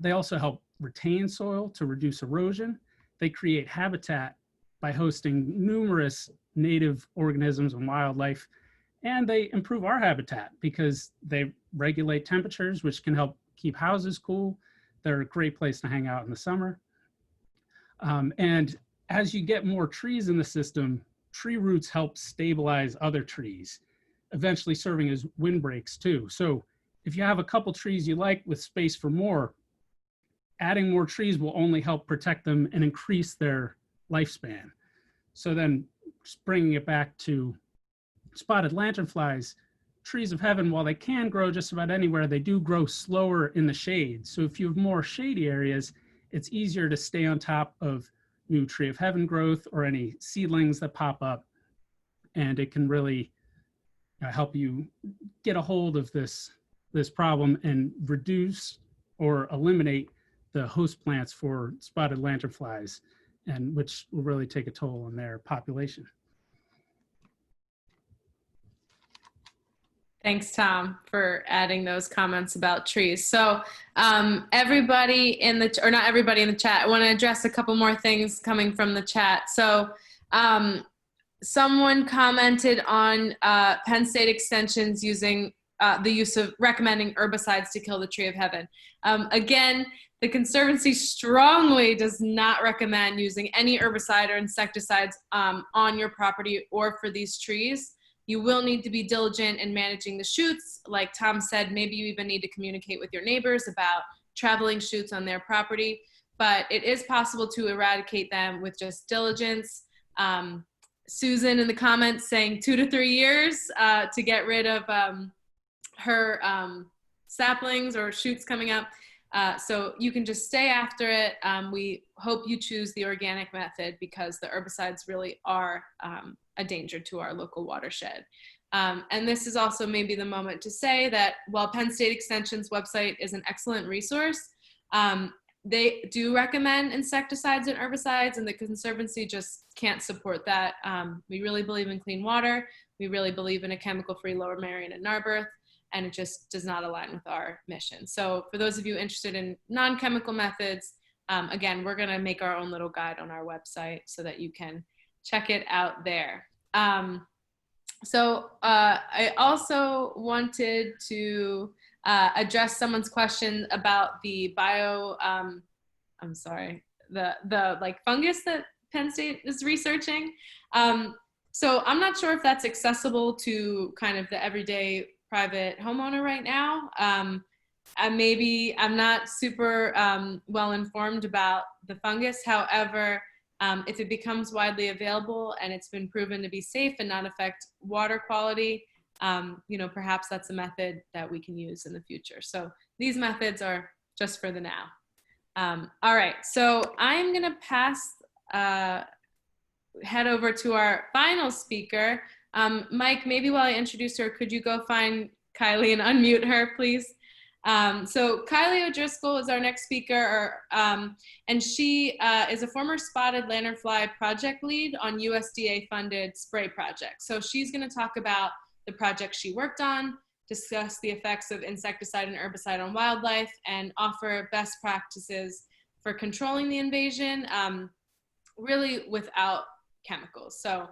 They also help retain soil to reduce erosion. They create habitat by hosting numerous native organisms and wildlife. And they improve our habitat because they regulate temperatures, which can help keep houses cool. They're a great place to hang out in the summer. And as you get more trees in the system, tree roots help stabilize other trees, eventually serving as windbreaks too. So if you have a couple trees you like with space for more, adding more trees will only help protect them and increase their lifespan. So then, just bringing it back to spotted lanternflies, trees of heaven, while they can grow just about anywhere, they do grow slower in the shade. So if you have more shady areas, it's easier to stay on top of new tree of heaven growth or any seedlings that pop up. And it can really help you get a hold of this problem and reduce or eliminate the host plants for spotted lanternflies, and which will really take a toll on their population. Thanks, Tom, for adding those comments about trees. So everybody in the, or not everybody in the chat, I want to address a couple more things coming from the chat. So someone commented on Penn State Extension's using the use of recommending herbicides to kill the tree of heaven. Again, the Conservancy strongly does not recommend using any herbicide or insecticides on your property or for these trees. You will need to be diligent in managing the shoots. Like Tom said, maybe you even need to communicate with your neighbors about traveling shoots on their property, but it is possible to eradicate them with just diligence. Susan in the comments saying 2 to 3 years to get rid of her saplings or shoots coming up. So you can just stay after it. We hope you choose the organic method because the herbicides really are a danger to our local watershed. And this is also maybe the moment to say that while Penn State Extension's website is an excellent resource, they do recommend insecticides and herbicides, and the Conservancy just can't support that. We really believe in clean water. We really believe in a chemical-free Lower Merion and Narberth. and it just does not align with our mission. So for those of you interested in non-chemical methods, again, we're going to make our own little guide on our website so that you can check it out there. I also wanted to address someone's question about the the like fungus that Penn State is researching. So I'm not sure if that's accessible to kind of the everyday private homeowner right now. I'm not super well informed about the fungus. However, if it becomes widely available and it's been proven to be safe and not affect water quality, perhaps that's a method that we can use in the future. So these methods are just for the now. All right, so I'm gonna head over to our final speaker. Mike, maybe while I introduce her, could you go find Kylie and unmute her, please? So Kylie O'Driscoll is our next speaker, and she is a former Spotted Lanternfly project lead on USDA-funded spray projects. So she's going to talk about the project she worked on, discuss the effects of insecticide and herbicide on wildlife, and offer best practices for controlling the invasion, really without chemicals. So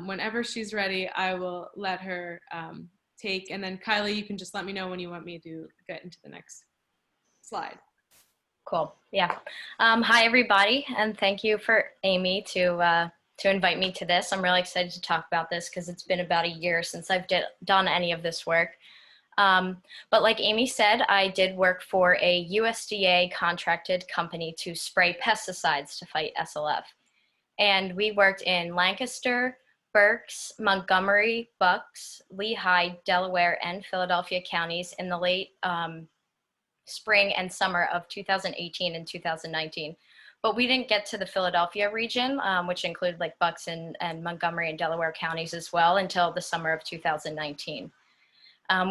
whenever she's ready, I will let her take, and then Kylie, you can just let me know when you want me to get into the next slide. Cool. Yeah. Hi, everybody, and thank you for Amy to invite me to this. I'm really excited to talk about this because it's been about a year since I've done any of this work. But like Amy said, I did work for a USDA contracted company to spray pesticides to fight SLF. And we worked in Lancaster, Berks, Montgomery, Bucks, Lehigh, Delaware, and Philadelphia counties in the late spring and summer of 2018 and 2019. But we didn't get to the Philadelphia region, which included like Bucks and Montgomery and Delaware counties as well, until the summer of 2019.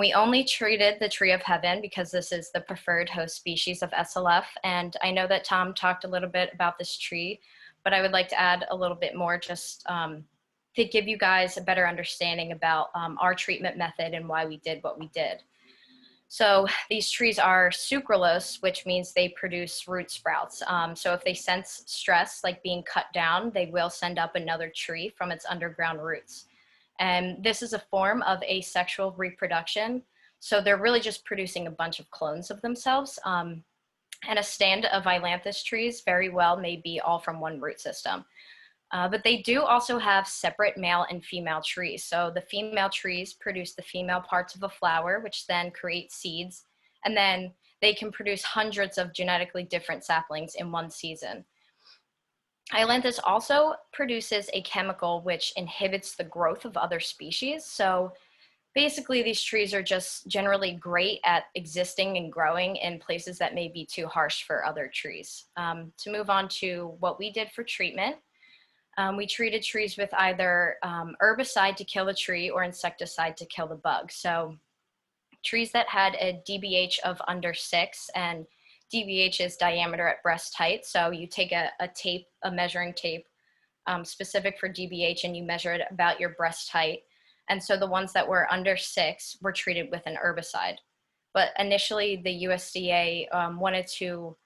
We only treated the tree of heaven because this is the preferred host species of SLF. And I know that Tom talked a little bit about this tree, but I would like to add a little bit more just to give you guys a better understanding about our treatment method and why we did what we did. So these trees are sucralose, which means they produce root sprouts. So if they sense stress, like being cut down, they will send up another tree from its underground roots. And this is a form of asexual reproduction. So they're really just producing a bunch of clones of themselves. And a stand of ailanthus trees very well may be all from one root system. But they do also have separate male and female trees. So the female trees produce the female parts of a flower, which then create seeds. And then they can produce hundreds of genetically different saplings in one season. Ailanthus also produces a chemical which inhibits the growth of other species. So basically these trees are just generally great at existing and growing in places that may be too harsh for other trees. To move on to what we did for treatment. We treated trees with either herbicide to kill the tree or insecticide to kill the bug. So trees that had a DBH of under 6, and DBH is diameter at breast height. So you take a measuring tape specific for DBH, and you measure it about your breast height. And so the ones that were under 6 were treated with an herbicide. But initially the USDA wanted to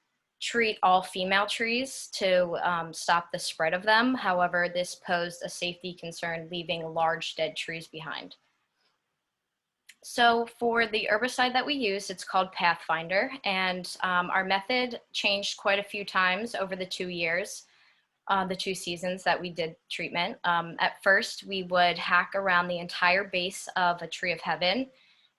treat all female trees to stop the spread of them. However, this posed a safety concern, leaving large dead trees behind. So for the herbicide that we use, it's called Pathfinder, and our method changed quite a few times over the 2 years, the 2 seasons that we did treatment. At first, we would hack around the entire base of a tree of heaven,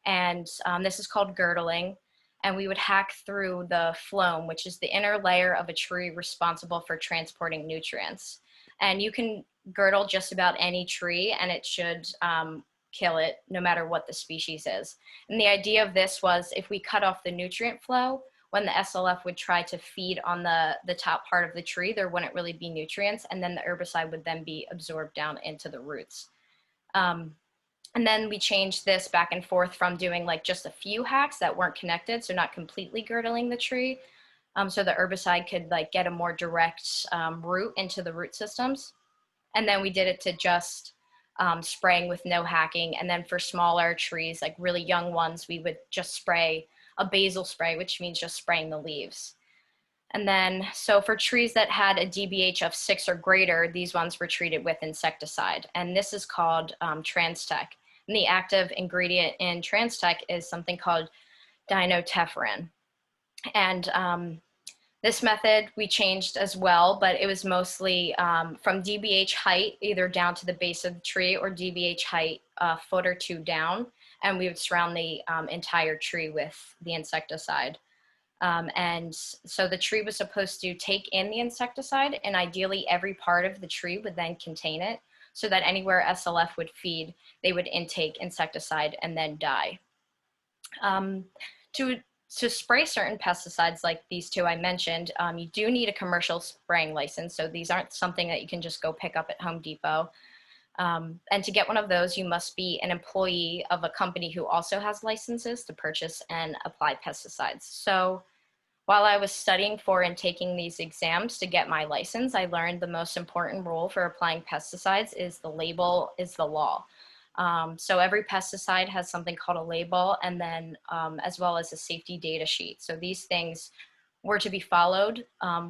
and this is called girdling. And we would hack through the phloem, which is the inner layer of a tree responsible for transporting nutrients. And you can girdle just about any tree and it should kill it no matter what the species is. And the idea of this was if we cut off the nutrient flow, when the SLF would try to feed on the top part of the tree, there wouldn't really be nutrients, and then the herbicide would then be absorbed down into the roots. And then we changed this back and forth from doing like just a few hacks that weren't connected, so not completely girdling the tree, so the herbicide could like get a more direct route into the root systems. And then we did it to just spraying with no hacking. And then for smaller trees, like really young ones, we would just spray a basal spray, which means just spraying the leaves. And then, so for trees that had a DBH of 6 or greater, these ones were treated with insecticide. And this is called Transtec. And the active ingredient in Transtec is something called dinotefuran. And this method we changed as well, but it was mostly from DBH height, either down to the base of the tree, or DBH height a foot or 2 down. And we would surround the entire tree with the insecticide. And so the tree was supposed to take in the insecticide, and ideally every part of the tree would then contain it, so that anywhere SLF would feed, they would intake insecticide and then die. To spray certain pesticides like these two I mentioned, you do need a commercial spraying license. So these aren't something that you can just go pick up at Home Depot. And to get one of those, you must be an employee of a company who also has licenses to purchase and apply pesticides. So while I was studying for and taking these exams to get my license, I learned the most important rule for applying pesticides is the label is the law. So every pesticide has something called a label, and then as well as a safety data sheet. So these things were to be followed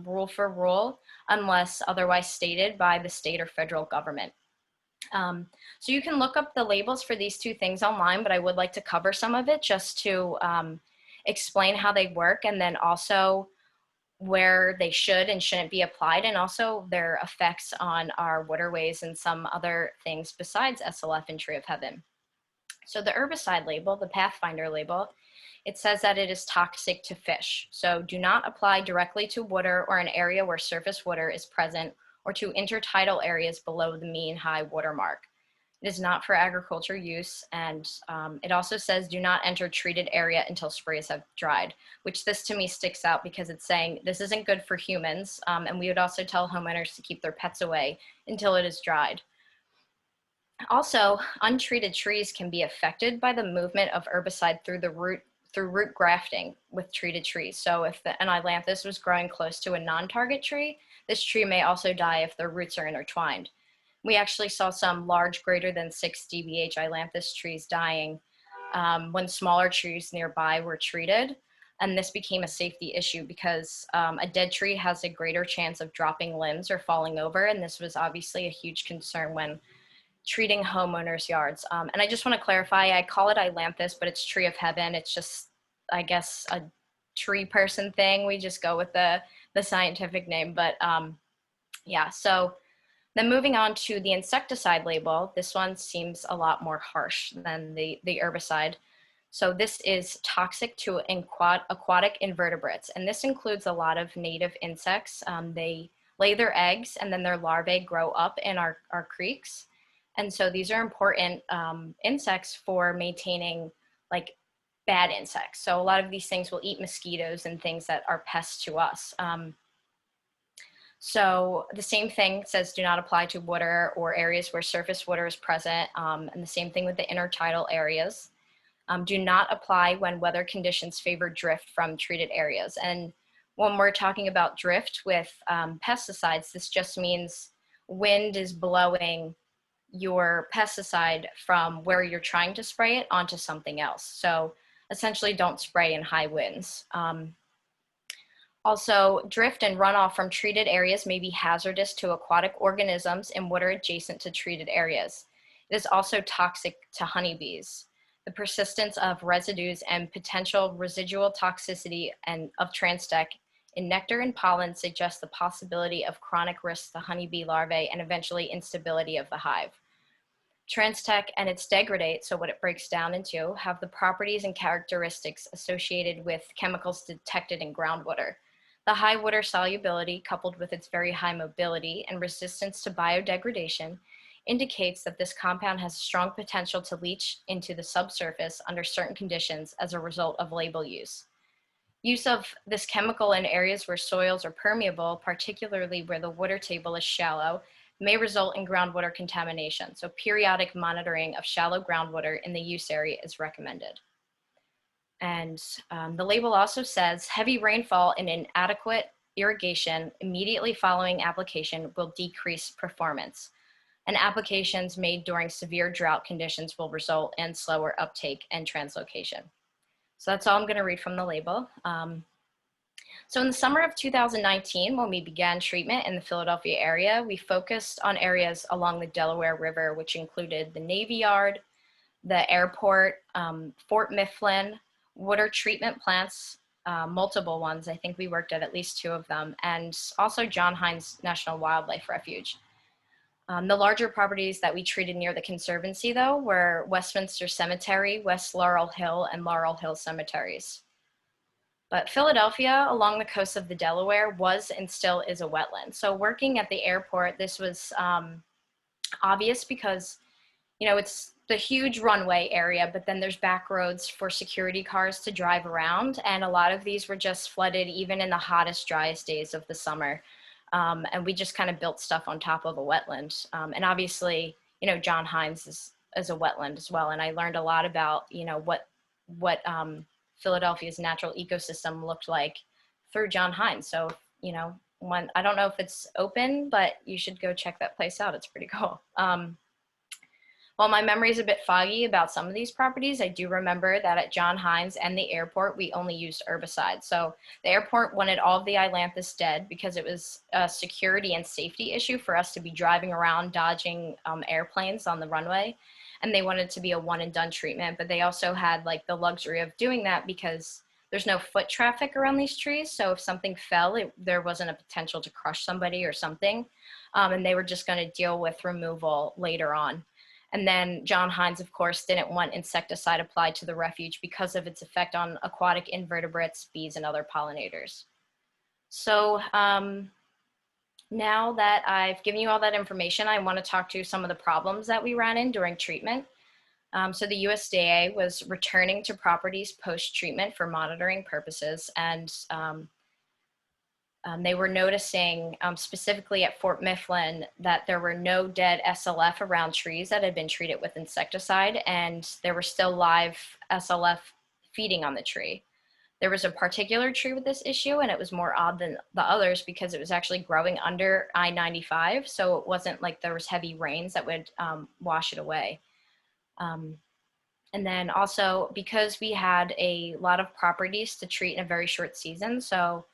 rule for rule unless otherwise stated by the state or federal government. So you can look up the labels for these two things online, but I would like to cover some of it just to explain how they work, and then also where they should and shouldn't be applied, and also their effects on our waterways and some other things besides SLF and Tree of Heaven. So the herbicide label, the Pathfinder label, it says that it is toxic to fish. So do not apply directly to water or an area where surface water is present, or to intertidal areas below the mean high water mark. It is not for agriculture use, and it also says do not enter treated area until sprays have dried, which this to me sticks out because it's saying this isn't good for humans, and we would also tell homeowners to keep their pets away until it is dried. Also, untreated trees can be affected by the movement of herbicide through root grafting with treated trees. So if the Ailanthus was growing close to a non-target tree, this tree may also die if their roots are intertwined. We actually saw some large, greater than 6 dBH Ailanthus trees dying when smaller trees nearby were treated. And this became a safety issue because a dead tree has a greater chance of dropping limbs or falling over. And this was obviously a huge concern when treating homeowners' yards. And I just want to clarify, I call it Ailanthus, but it's Tree of Heaven. It's just, I guess, a tree person thing. We just go with the scientific name. But yeah, so then moving on to the insecticide label, this one seems a lot more harsh than the herbicide. So this is toxic to aquatic invertebrates, and this includes a lot of native insects. They lay their eggs, and then their larvae grow up in our creeks. And so these are important insects for maintaining like bad insects. So a lot of these things will eat mosquitoes and things that are pests to us. So the same thing says do not apply to water or areas where surface water is present, and the same thing with the intertidal areas. Do not apply when weather conditions favor drift from treated areas. And when we're talking about drift with pesticides, this just means wind is blowing your pesticide from where you're trying to spray it onto something else. So essentially don't spray in high winds. Also, drift and runoff from treated areas may be hazardous to aquatic organisms in water adjacent to treated areas. It is also toxic to honeybees. The persistence of residues and potential residual toxicity of Transtec in nectar and pollen suggests the possibility of chronic risks to honeybee larvae and eventually instability of the hive. Transtec and its degradate, so what it breaks down into, have the properties and characteristics associated with chemicals detected in groundwater. The high water solubility, coupled with its very high mobility and resistance to biodegradation, indicates that this compound has strong potential to leach into the subsurface under certain conditions as a result of label use. Use of this chemical in areas where soils are permeable, particularly where the water table is shallow, may result in groundwater contamination. So periodic monitoring of shallow groundwater in the use area is recommended. And the label also says heavy rainfall and inadequate irrigation immediately following application will decrease performance. and applications made during severe drought conditions will result in slower uptake and translocation. So that's all I'm going to read from the label. So in the summer of 2019, when we began treatment in the Philadelphia area, we focused on areas along the Delaware River, which included the Navy Yard, the airport, Fort Mifflin, water treatment plants, multiple ones. I think we worked at least 2 of them, and also John Hines National Wildlife Refuge. The larger properties that we treated near the Conservancy, though, were Westminster Cemetery, West Laurel Hill, and Laurel Hill cemeteries. But Philadelphia, along the coast of the Delaware, was and still is a wetland. So working at the airport, this was obvious because, you know, it's the huge runway area, but then there's back roads for security cars to drive around. And a lot of these were just flooded even in the hottest, driest days of the summer. And we just kind of built stuff on top of a wetland. And obviously, you know, John Hines is a wetland as well. And I learned a lot about, you know, what Philadelphia's natural ecosystem looked like through John Hines. So, you know, I don't know if it's open, but you should go check that place out. It's pretty cool. While my memory is a bit foggy about some of these properties, I do remember that at John Hines and the airport, we only used herbicide. So the airport wanted all of the ailanthus dead because it was a security and safety issue for us to be driving around dodging airplanes on the runway. And they wanted to be a one and done treatment, but they also had like the luxury of doing that because there's no foot traffic around these trees. So if something fell, there wasn't a potential to crush somebody or something. And they were just going to deal with removal later on. And then John Hines, of course, didn't want insecticide applied to the refuge because of its effect on aquatic invertebrates, bees, and other pollinators. So now that I've given you all that information, I want to talk to some of the problems that we ran in during treatment. So the USDA was returning to properties post-treatment for monitoring purposes, and they were noticing specifically at Fort Mifflin that there were no dead SLF around trees that had been treated with insecticide, and there were still live SLF feeding on the tree. There was a particular tree with this issue, and it was more odd than the others because it was actually growing under I-95, so it wasn't like there was heavy rains that would wash it away. And then also because we had a lot of properties to treat in a very short season, so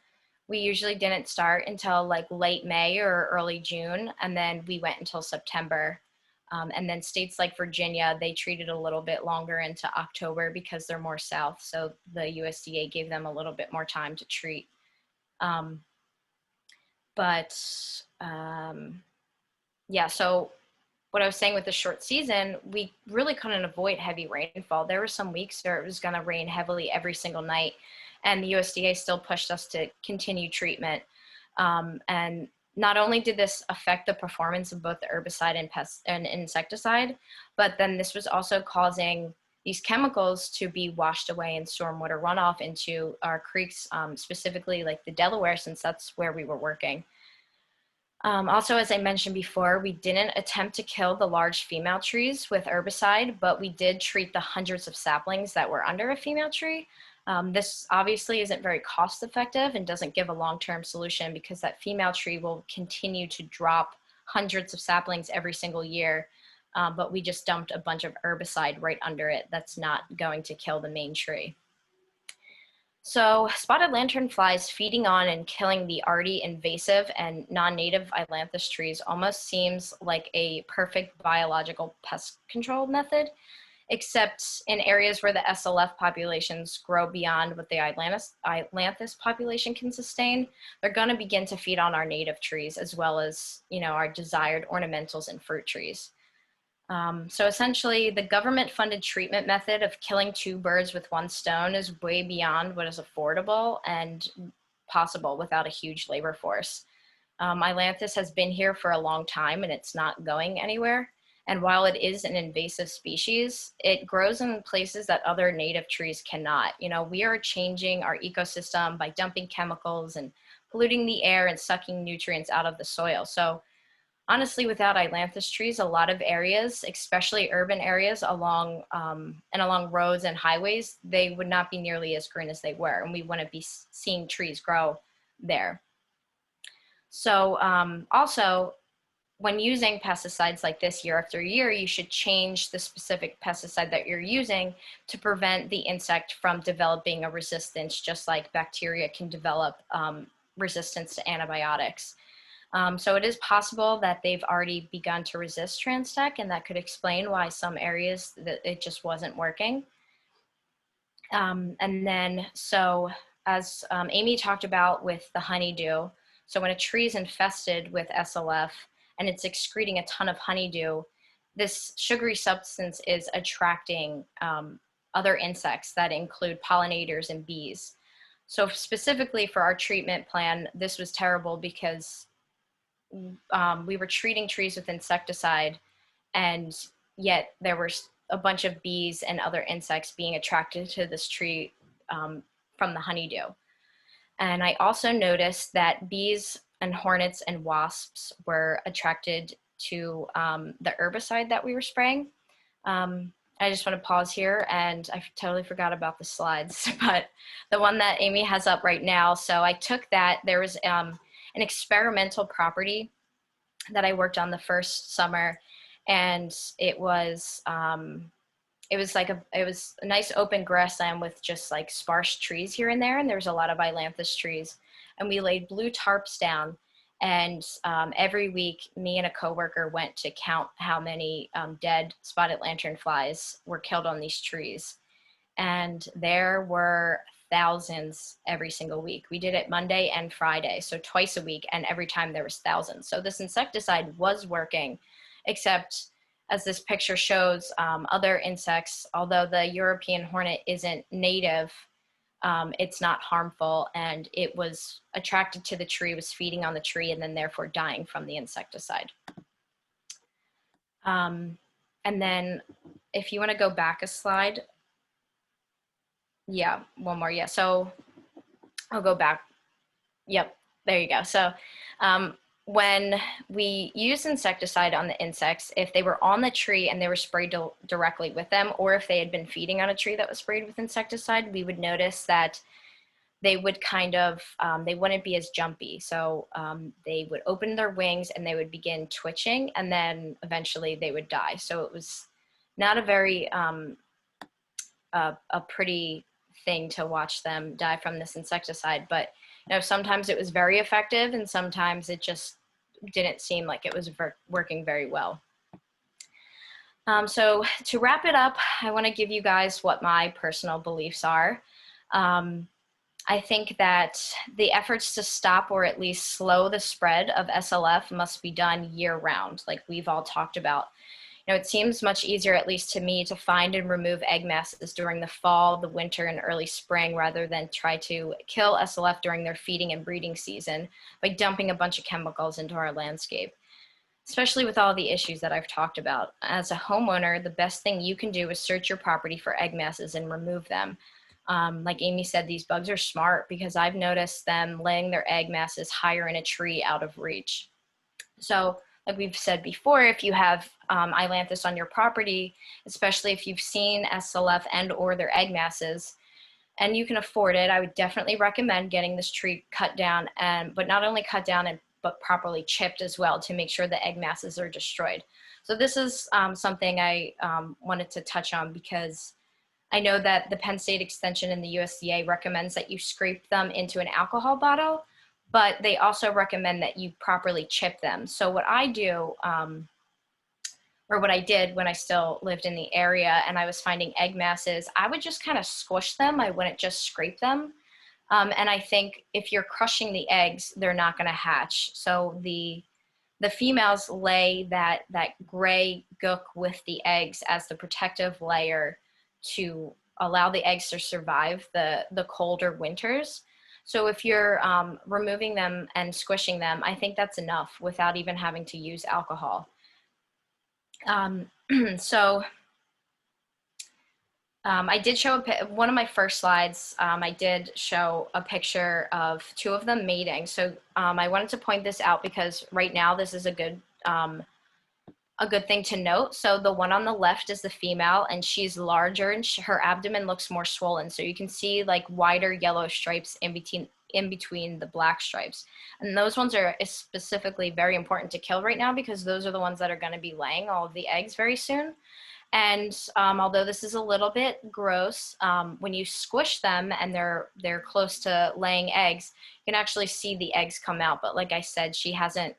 we usually didn't start until like late May or early June, and then we went until September. And then states like Virginia, they treated a little bit longer into October because they're more south. So the USDA gave them a little bit more time to treat. Yeah, so what I was saying with the short season, we really couldn't avoid heavy rainfall. There were some weeks where it was gonna rain heavily every single night, and the USDA still pushed us to continue treatment. And not only did this affect the performance of both the herbicide and pest and insecticide, but then this was also causing these chemicals to be washed away in stormwater runoff into our creeks, specifically like the Delaware, since that's where we were working. Also, as I mentioned before, we didn't attempt to kill the large female trees with herbicide, but we did treat the hundreds of saplings that were under a female tree. This obviously isn't very cost effective and doesn't give a long-term solution because that female tree will continue to drop hundreds of saplings every single year, but we just dumped a bunch of herbicide right under it. That's not going to kill the main tree. So spotted lanternflies feeding on and killing the already invasive and non-native ailanthus trees almost seems like a perfect biological pest control method, except in areas where the SLF populations grow beyond what the ailanthus population can sustain, they're going to begin to feed on our native trees as well as, you know, our desired ornamentals and fruit trees. So essentially, the government-funded treatment method of killing 2 birds with 1 stone is way beyond what is affordable and possible without a huge labor force. Ailanthus has been here for a long time and it's not going anywhere. And while it is an invasive species, it grows in places that other native trees cannot. You know, we are changing our ecosystem by dumping chemicals and polluting the air and sucking nutrients out of the soil. So honestly, without ailanthus trees, a lot of areas, especially urban areas along roads and highways, they would not be nearly as green as they were, and we wouldn't be seeing trees grow there. So also, when using pesticides like this year after year, you should change the specific pesticide that you're using to prevent the insect from developing a resistance, just like bacteria can develop resistance to antibiotics. So it is possible that they've already begun to resist Transtec, and that could explain why some areas that it just wasn't working. And then, so as Amy talked about with the honeydew, so when a tree is infested with SLF and it's excreting a ton of honeydew, this sugary substance is attracting other insects that include pollinators and bees. So specifically for our treatment plan, this was terrible because we were treating trees with insecticide, and yet there were a bunch of bees and other insects being attracted to this tree from the honeydew. And I also noticed that bees and hornets and wasps were attracted to the herbicide that we were spraying. I just want to pause here, and I totally forgot about the slides, but the one that Amy has up right now. So I took that. There was an experimental property that I worked on the first summer, and it was a nice open grassland with just like sparse trees here and there, and there was a lot of ailanthus trees. And we laid blue tarps down, and every week me and a coworker went to count how many dead spotted lanternflies were killed on these trees. And there were thousands every single week. We did it Monday and Friday, so twice a week, and every time there was thousands. So this insecticide was working, except as this picture shows, other insects, although the European hornet isn't native, it's not harmful, and it was attracted to the tree, was feeding on the tree, and then therefore dying from the insecticide. And then if you want to go back a slide. Yeah, one more. Yeah, so I'll go back. Yep, there you go. So when we use insecticide on the insects, if they were on the tree and they were sprayed directly with them, or if they had been feeding on a tree that was sprayed with insecticide, we would notice that they would kind of, they wouldn't be as jumpy. So they would open their wings and they would begin twitching, and then eventually they would die. So it was not a very, a pretty thing to watch them die from this insecticide. But you know, sometimes it was very effective, and sometimes it just didn't seem like it was working very well. So to wrap it up, I want to give you guys what my personal beliefs are. I think that the efforts to stop or at least slow the spread of SLF must be done year-round, like we've all talked about. You know, it seems much easier, at least to me, to find and remove egg masses during the fall, the winter, and early spring, rather than try to kill SLF during their feeding and breeding season by dumping a bunch of chemicals into our landscape, especially with all the issues that I've talked about. As a homeowner, the best thing you can do is search your property for egg masses and remove them. Like Amy said, these bugs are smart, because I've noticed them laying their egg masses higher in a tree out of reach. So like we've said before, if you have ailanthus on your property, especially if you've seen SLF and or their egg masses, and you can afford it, I would definitely recommend getting this tree cut down, but not only cut down, but properly chipped as well, to make sure the egg masses are destroyed. So this is something I wanted to touch on, because I know that the Penn State Extension and the USDA recommends that you scrape them into an alcohol bottle, but they also recommend that you properly chip them. So what I do, or what I did when I still lived in the area and I was finding egg masses, I would just kind of squish them. I wouldn't just scrape them. And I think if you're crushing the eggs, they're not going to hatch. So the females lay that gray gook with the eggs as the protective layer to allow the eggs to survive the colder winters. So if you're removing them and squishing them, I think that's enough without even having to use alcohol. So I did show one of my first slides. I did show a picture of two of them mating. So I wanted to point this out because right now this is a good thing to note. So the one on the left is the female, and she's larger, and her abdomen looks more swollen. So you can see like wider yellow stripes in in between the black stripes. And those ones are specifically very important to kill right now because those are the ones that are going to be laying all of the eggs very soon. And although this is a little bit gross, when you squish them and they're close to laying eggs, you can actually see the eggs come out. But like I said, she hasn't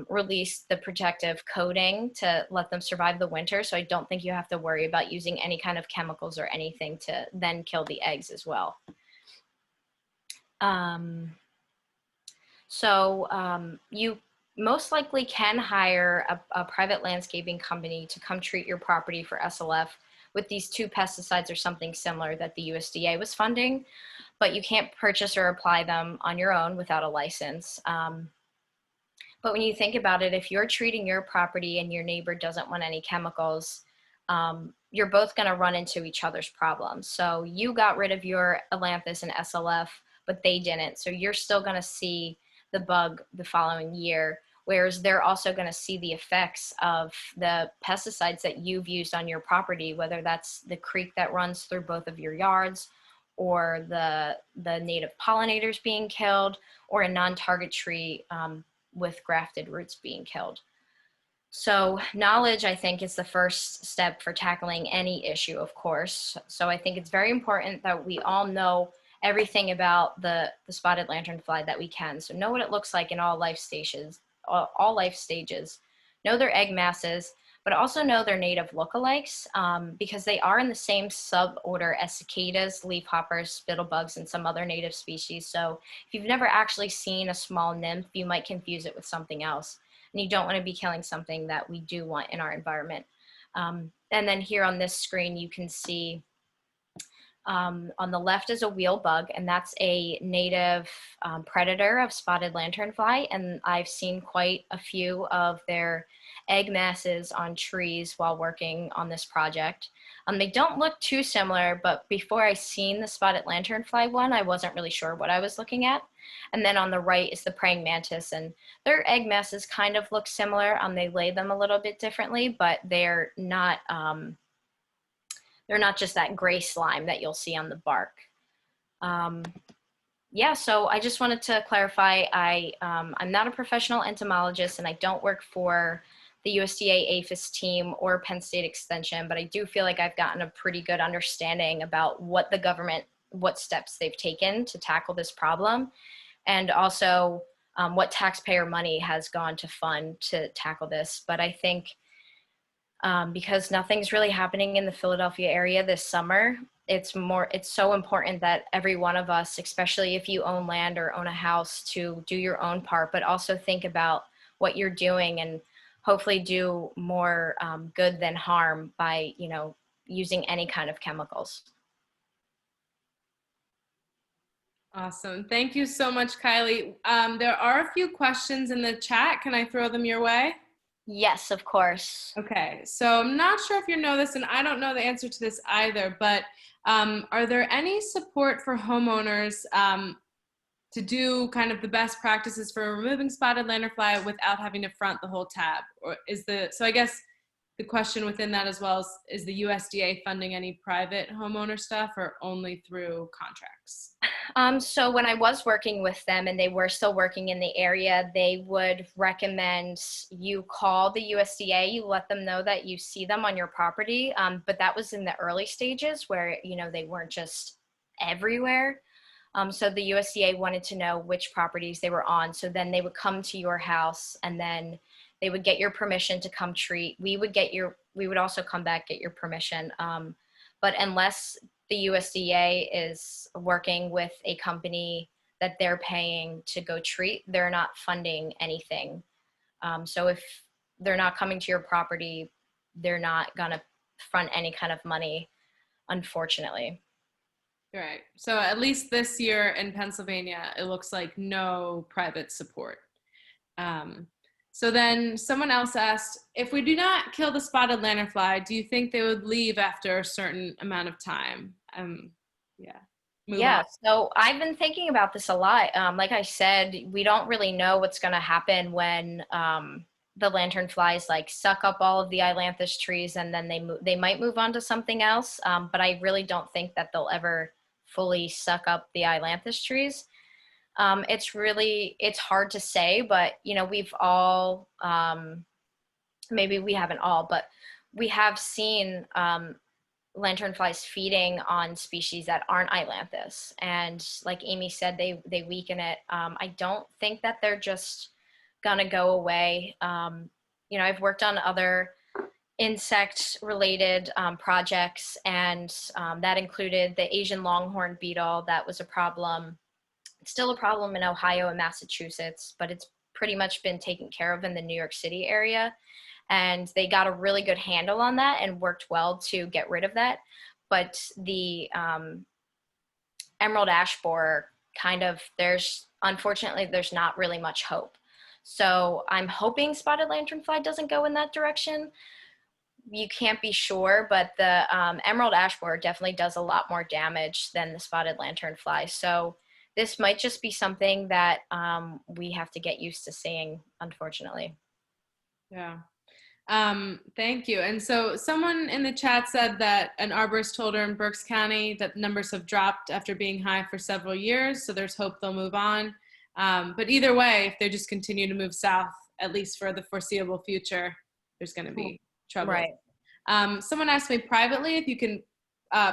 released the protective coating to let them survive the winter. So I don't think you have to worry about using any kind of chemicals or anything to then kill the eggs as well. You most likely can hire a private landscaping company to come treat your property for SLF with these 2 pesticides or something similar that the USDA was funding, but you can't purchase or apply them on your own without a license. But when you think about it, if you're treating your property and your neighbor doesn't want any chemicals, you're both going to run into each other's problems. So you got rid of your Ailanthus and SLF, but they didn't. So you're still going to see the bug the following year, whereas they're also going to see the effects of the pesticides that you've used on your property, whether that's the creek that runs through both of your yards, or the native pollinators being killed, or a non-target tree with grafted roots being killed. So knowledge, I think, is the first step for tackling any issue, of course. So I think it's very important that we all know everything about the spotted lanternfly that we can. So know what it looks like in all life stages, know their egg masses, but also know their native lookalikes because they are in the same suborder as cicadas, leafhoppers, spittlebugs, and some other native species. So if you've never actually seen a small nymph, you might confuse it with something else. And you don't want to be killing something that we do want in our environment. And then here on this screen, you can see on the left is a wheel bug, and that's a native predator of spotted lanternfly. And I've seen quite a few of their egg masses on trees while working on this project. They don't look too similar, but before I seen the spotted lanternfly one, I wasn't really sure what I was looking at. And then on the right is the praying mantis, and their egg masses kind of look similar. They lay them a little bit differently, but they're not just that gray slime that you'll see on the bark. Yeah, so I just wanted to clarify, I'm not a professional entomologist and I don't work for the USDA APHIS team or Penn State Extension, but I do feel like I've gotten a pretty good understanding about what the government, what steps they've taken to tackle this problem, and also what taxpayer money has gone to fund to tackle this. But I think because nothing's really happening in the Philadelphia area this summer, it's so important that every one of us, especially if you own land or own a house, to do your own part, but also think about what you're doing and hopefully do more good than harm by, using any kind of chemicals. Awesome. Thank you so much, Kylie. There are a few questions in the chat. Can I throw them your way? Yes, of course. Okay, so I'm not sure if you know this, and I don't know the answer to this either, but are there any support for homeowners to do kind of the best practices for removing spotted lanternfly without having to front the whole tab? Or so I guess the question within that as well is the USDA funding any private homeowner stuff or only through contracts? So when I was working with them and they were still working in the area, they would recommend you call the USDA, you let them know that you see them on your property. But that was in the early stages where, they weren't just everywhere. So the USDA wanted to know which properties they were on. So then they would come to your house and then they would get your permission to come treat. We would also come back, get your permission. But unless the USDA is working with a company that they're paying to go treat, they're not funding anything. So if they're not coming to your property, they're not gonna front any kind of money, unfortunately. Right. So at least this year in Pennsylvania, it looks like no private support. So then someone else asked, if we do not kill the spotted lanternfly, do you think they would leave after a certain amount of time? Yeah, so I've been thinking about this a lot. Like I said, we don't really know what's going to happen when the lanternflies suck up all of the ailanthus trees and then they might move on to something else. But I really don't think that they'll ever fully suck up the ailanthus trees. It's hard to say, but we've all, maybe we haven't all, but we have seen lanternflies feeding on species that aren't Ailanthus. And like Amy said, they weaken it. I don't think that they're just gonna go away. I've worked on other insect related projects, and that included the Asian longhorn beetle. That was a problem. It's still a problem in Ohio and Massachusetts, but it's pretty much been taken care of in the New York City area. And they got a really good handle on that and worked well to get rid of that. But the emerald ash borer unfortunately, there's not really much hope. So I'm hoping spotted lanternfly doesn't go in that direction. You can't be sure, but the emerald ash borer definitely does a lot more damage than the spotted lanternfly. So this might just be something that we have to get used to seeing, unfortunately. Yeah. Thank you. And so someone in the chat said that an arborist told her in Berks County that numbers have dropped after being high for several years. So there's hope they'll move on. But either way, if they just continue to move south, at least for the foreseeable future, there's going to be trouble. Right. Someone asked me privately if you can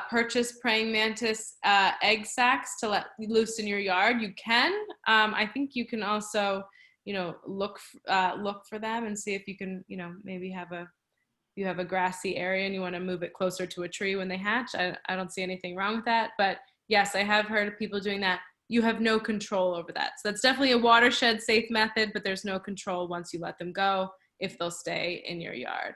purchase praying mantis egg sacs to let loose in your yard. You can. I think you can also look for them and see if you can, maybe you have a grassy area and you want to move it closer to a tree when they hatch. I don't see anything wrong with that. But yes, I have heard of people doing that. You have no control over that. So that's definitely a watershed safe method, but there's no control once you let them go if they'll stay in your yard.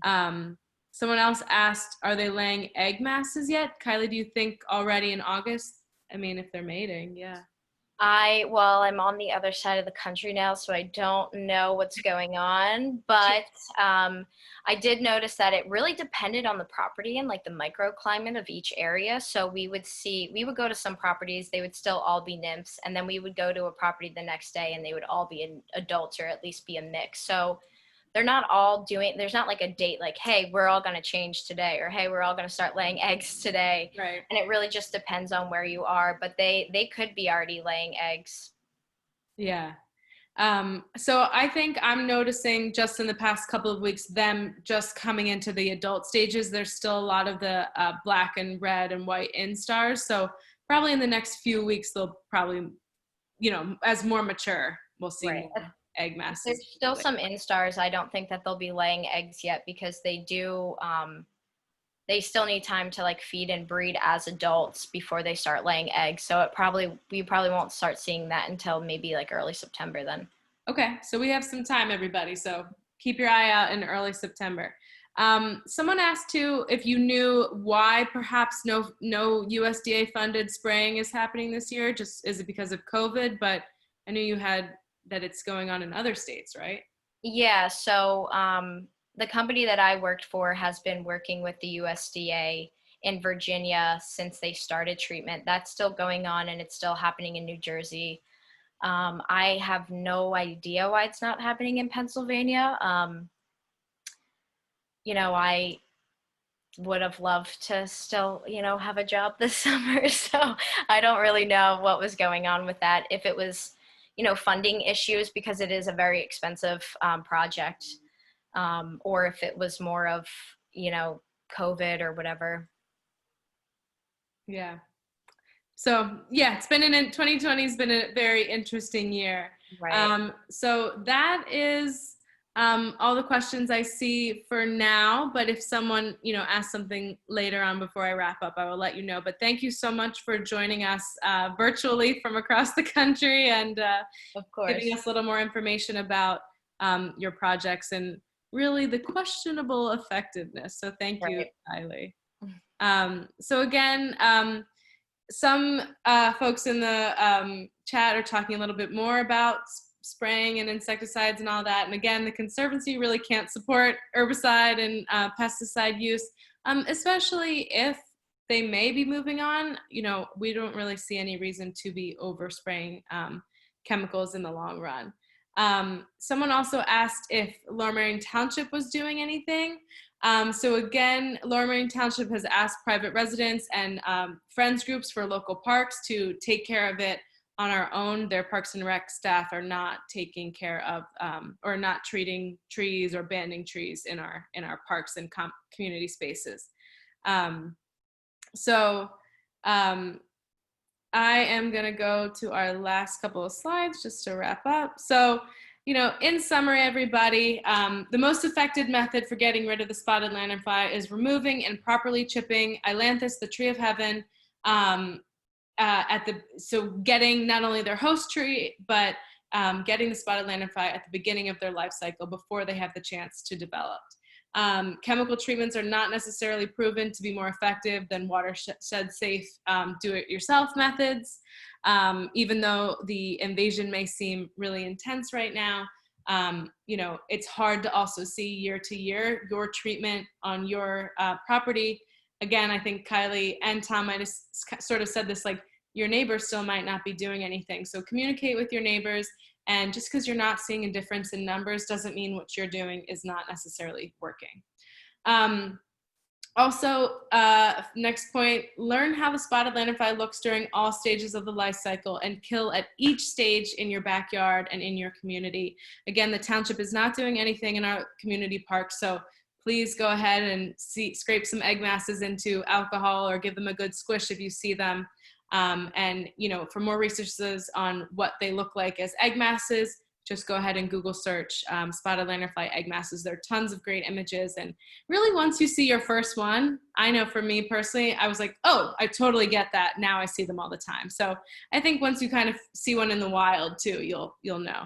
Mm-hmm. Someone else asked, are they laying egg masses yet? Kylie, do you think already in August? I mean, if they're mating, yeah. I'm on the other side of the country now, so I don't know what's going on, but I did notice that it really depended on the property and like the microclimate of each area. So we would go to some properties, they would still all be nymphs, and then we would go to a property the next day and they would all be adults or at least be a mix. So they're not all there's not like a date like, hey, we're all going to change today, or hey, we're all going to start laying eggs today. Right. And it really just depends on where you are, but they could be already laying eggs. Yeah. So I think I'm noticing just in the past couple of weeks, them just coming into the adult stages. There's still a lot of the black and red and white instars. So probably in the next few weeks, they'll probably, as more mature, we'll see more egg masses. There's still some instars. I don't think that they'll be laying eggs yet because they still need time to like feed and breed as adults before they start laying eggs. So we probably won't start seeing that until maybe like early September then. Okay, so we have some time, everybody. So keep your eye out in early September. Someone asked too if you knew why perhaps no USDA funded spraying is happening this year. Just is it because of COVID? But I knew you had that it's going on in other states, right? Yeah, so the company that I worked for has been working with the USDA in Virginia since they started treatment. That's still going on and it's still happening in New Jersey. I have no idea why it's not happening in Pennsylvania. I would have loved to still, have a job this summer. So I don't really know what was going on with that. If it was, funding issues because it is a very expensive project, or if it was more of, COVID or whatever. Yeah. So yeah, 2020 has been a very interesting year. Right. So that is all the questions I see for now, but if someone, asks something later on before I wrap up, I will let you know. But thank you so much for joining us virtually from across the country and of course, giving us a little more information about your projects and really the questionable effectiveness. So thank you, Kylie. So again, some folks in the chat are talking a little bit more about spraying and insecticides and all that. And again, the Conservancy really can't support herbicide and pesticide use, especially if they may be moving on. We don't really see any reason to be overspraying chemicals in the long run. Someone also asked if Lower Merion Township was doing anything. So again, Lower Merion Township has asked private residents and friends groups for local parks to take care of it on our own, their Parks and Rec staff are not taking care of or not treating trees or banning trees in our parks and community spaces. I am going to go to our last couple of slides just to wrap up. So, in summary, everybody, the most effective method for getting rid of the spotted lanternfly is removing and properly chipping Ailanthus, the tree of heaven, so getting not only their host tree, but getting the spotted lanternfly at the beginning of their life cycle before they have the chance to develop. Chemical treatments are not necessarily proven to be more effective than watershed-safe do-it-yourself methods. Even though the invasion may seem really intense right now, it's hard to also see year to year your treatment on your property. Again, I think Kylie and Tom might have sort of said this, like, your neighbors still might not be doing anything. So communicate with your neighbors. And just because you're not seeing a difference in numbers doesn't mean what you're doing is not necessarily working. Next point, learn how the spotted lanternfly looks during all stages of the life cycle and kill at each stage in your backyard and in your community. Again, the township is not doing anything in our community park, so please go ahead and scrape some egg masses into alcohol or give them a good squish if you see them. And for more resources on what they look like as egg masses, just go ahead and Google search spotted lanternfly egg masses. There are tons of great images. And really, once you see your first one, I know for me personally, I was like, oh, I totally get that. Now I see them all the time. So I think once you kind of see one in the wild too, you'll know.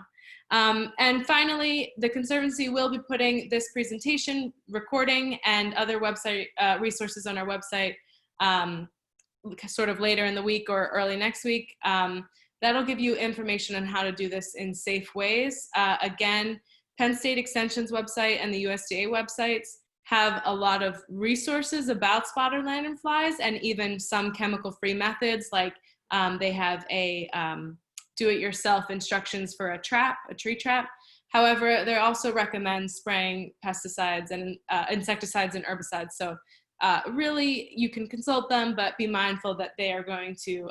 And finally, the Conservancy will be putting this presentation recording and other website resources on our website sort of later in the week or early next week. That'll give you information on how to do this in safe ways. Again, Penn State Extension's website and the USDA websites have a lot of resources about spotted lanternflies and even some chemical-free methods, like they have a do-it-yourself instructions for a tree trap. However, they also recommend spraying pesticides and insecticides and herbicides. So really, you can consult them, but be mindful that they are going to,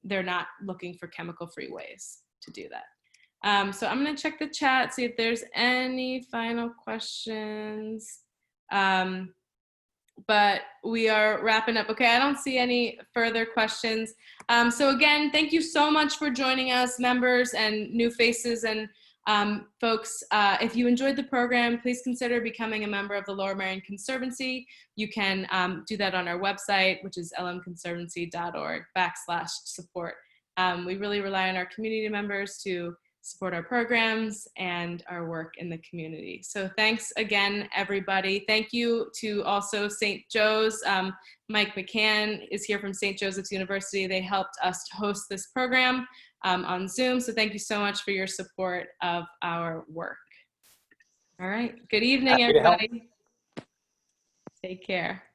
they're not looking for chemical-free ways to do that. So I'm going to check the chat, see if there's any final questions. But we are wrapping up. Okay, I don't see any further questions. So again, thank you so much for joining us, members and new faces and folks. If you enjoyed the program, please consider becoming a member of the Lower Merion Conservancy. You can do that on our website, which is lmconservancy.org/support. We really rely on our community members to support our programs and our work in the community. So thanks again, everybody. Thank you to also St. Joe's. Mike McCann is here from St. Joseph's University. They helped us to host this program on Zoom. So thank you so much for your support of our work. All right. Good evening, everybody. Take care.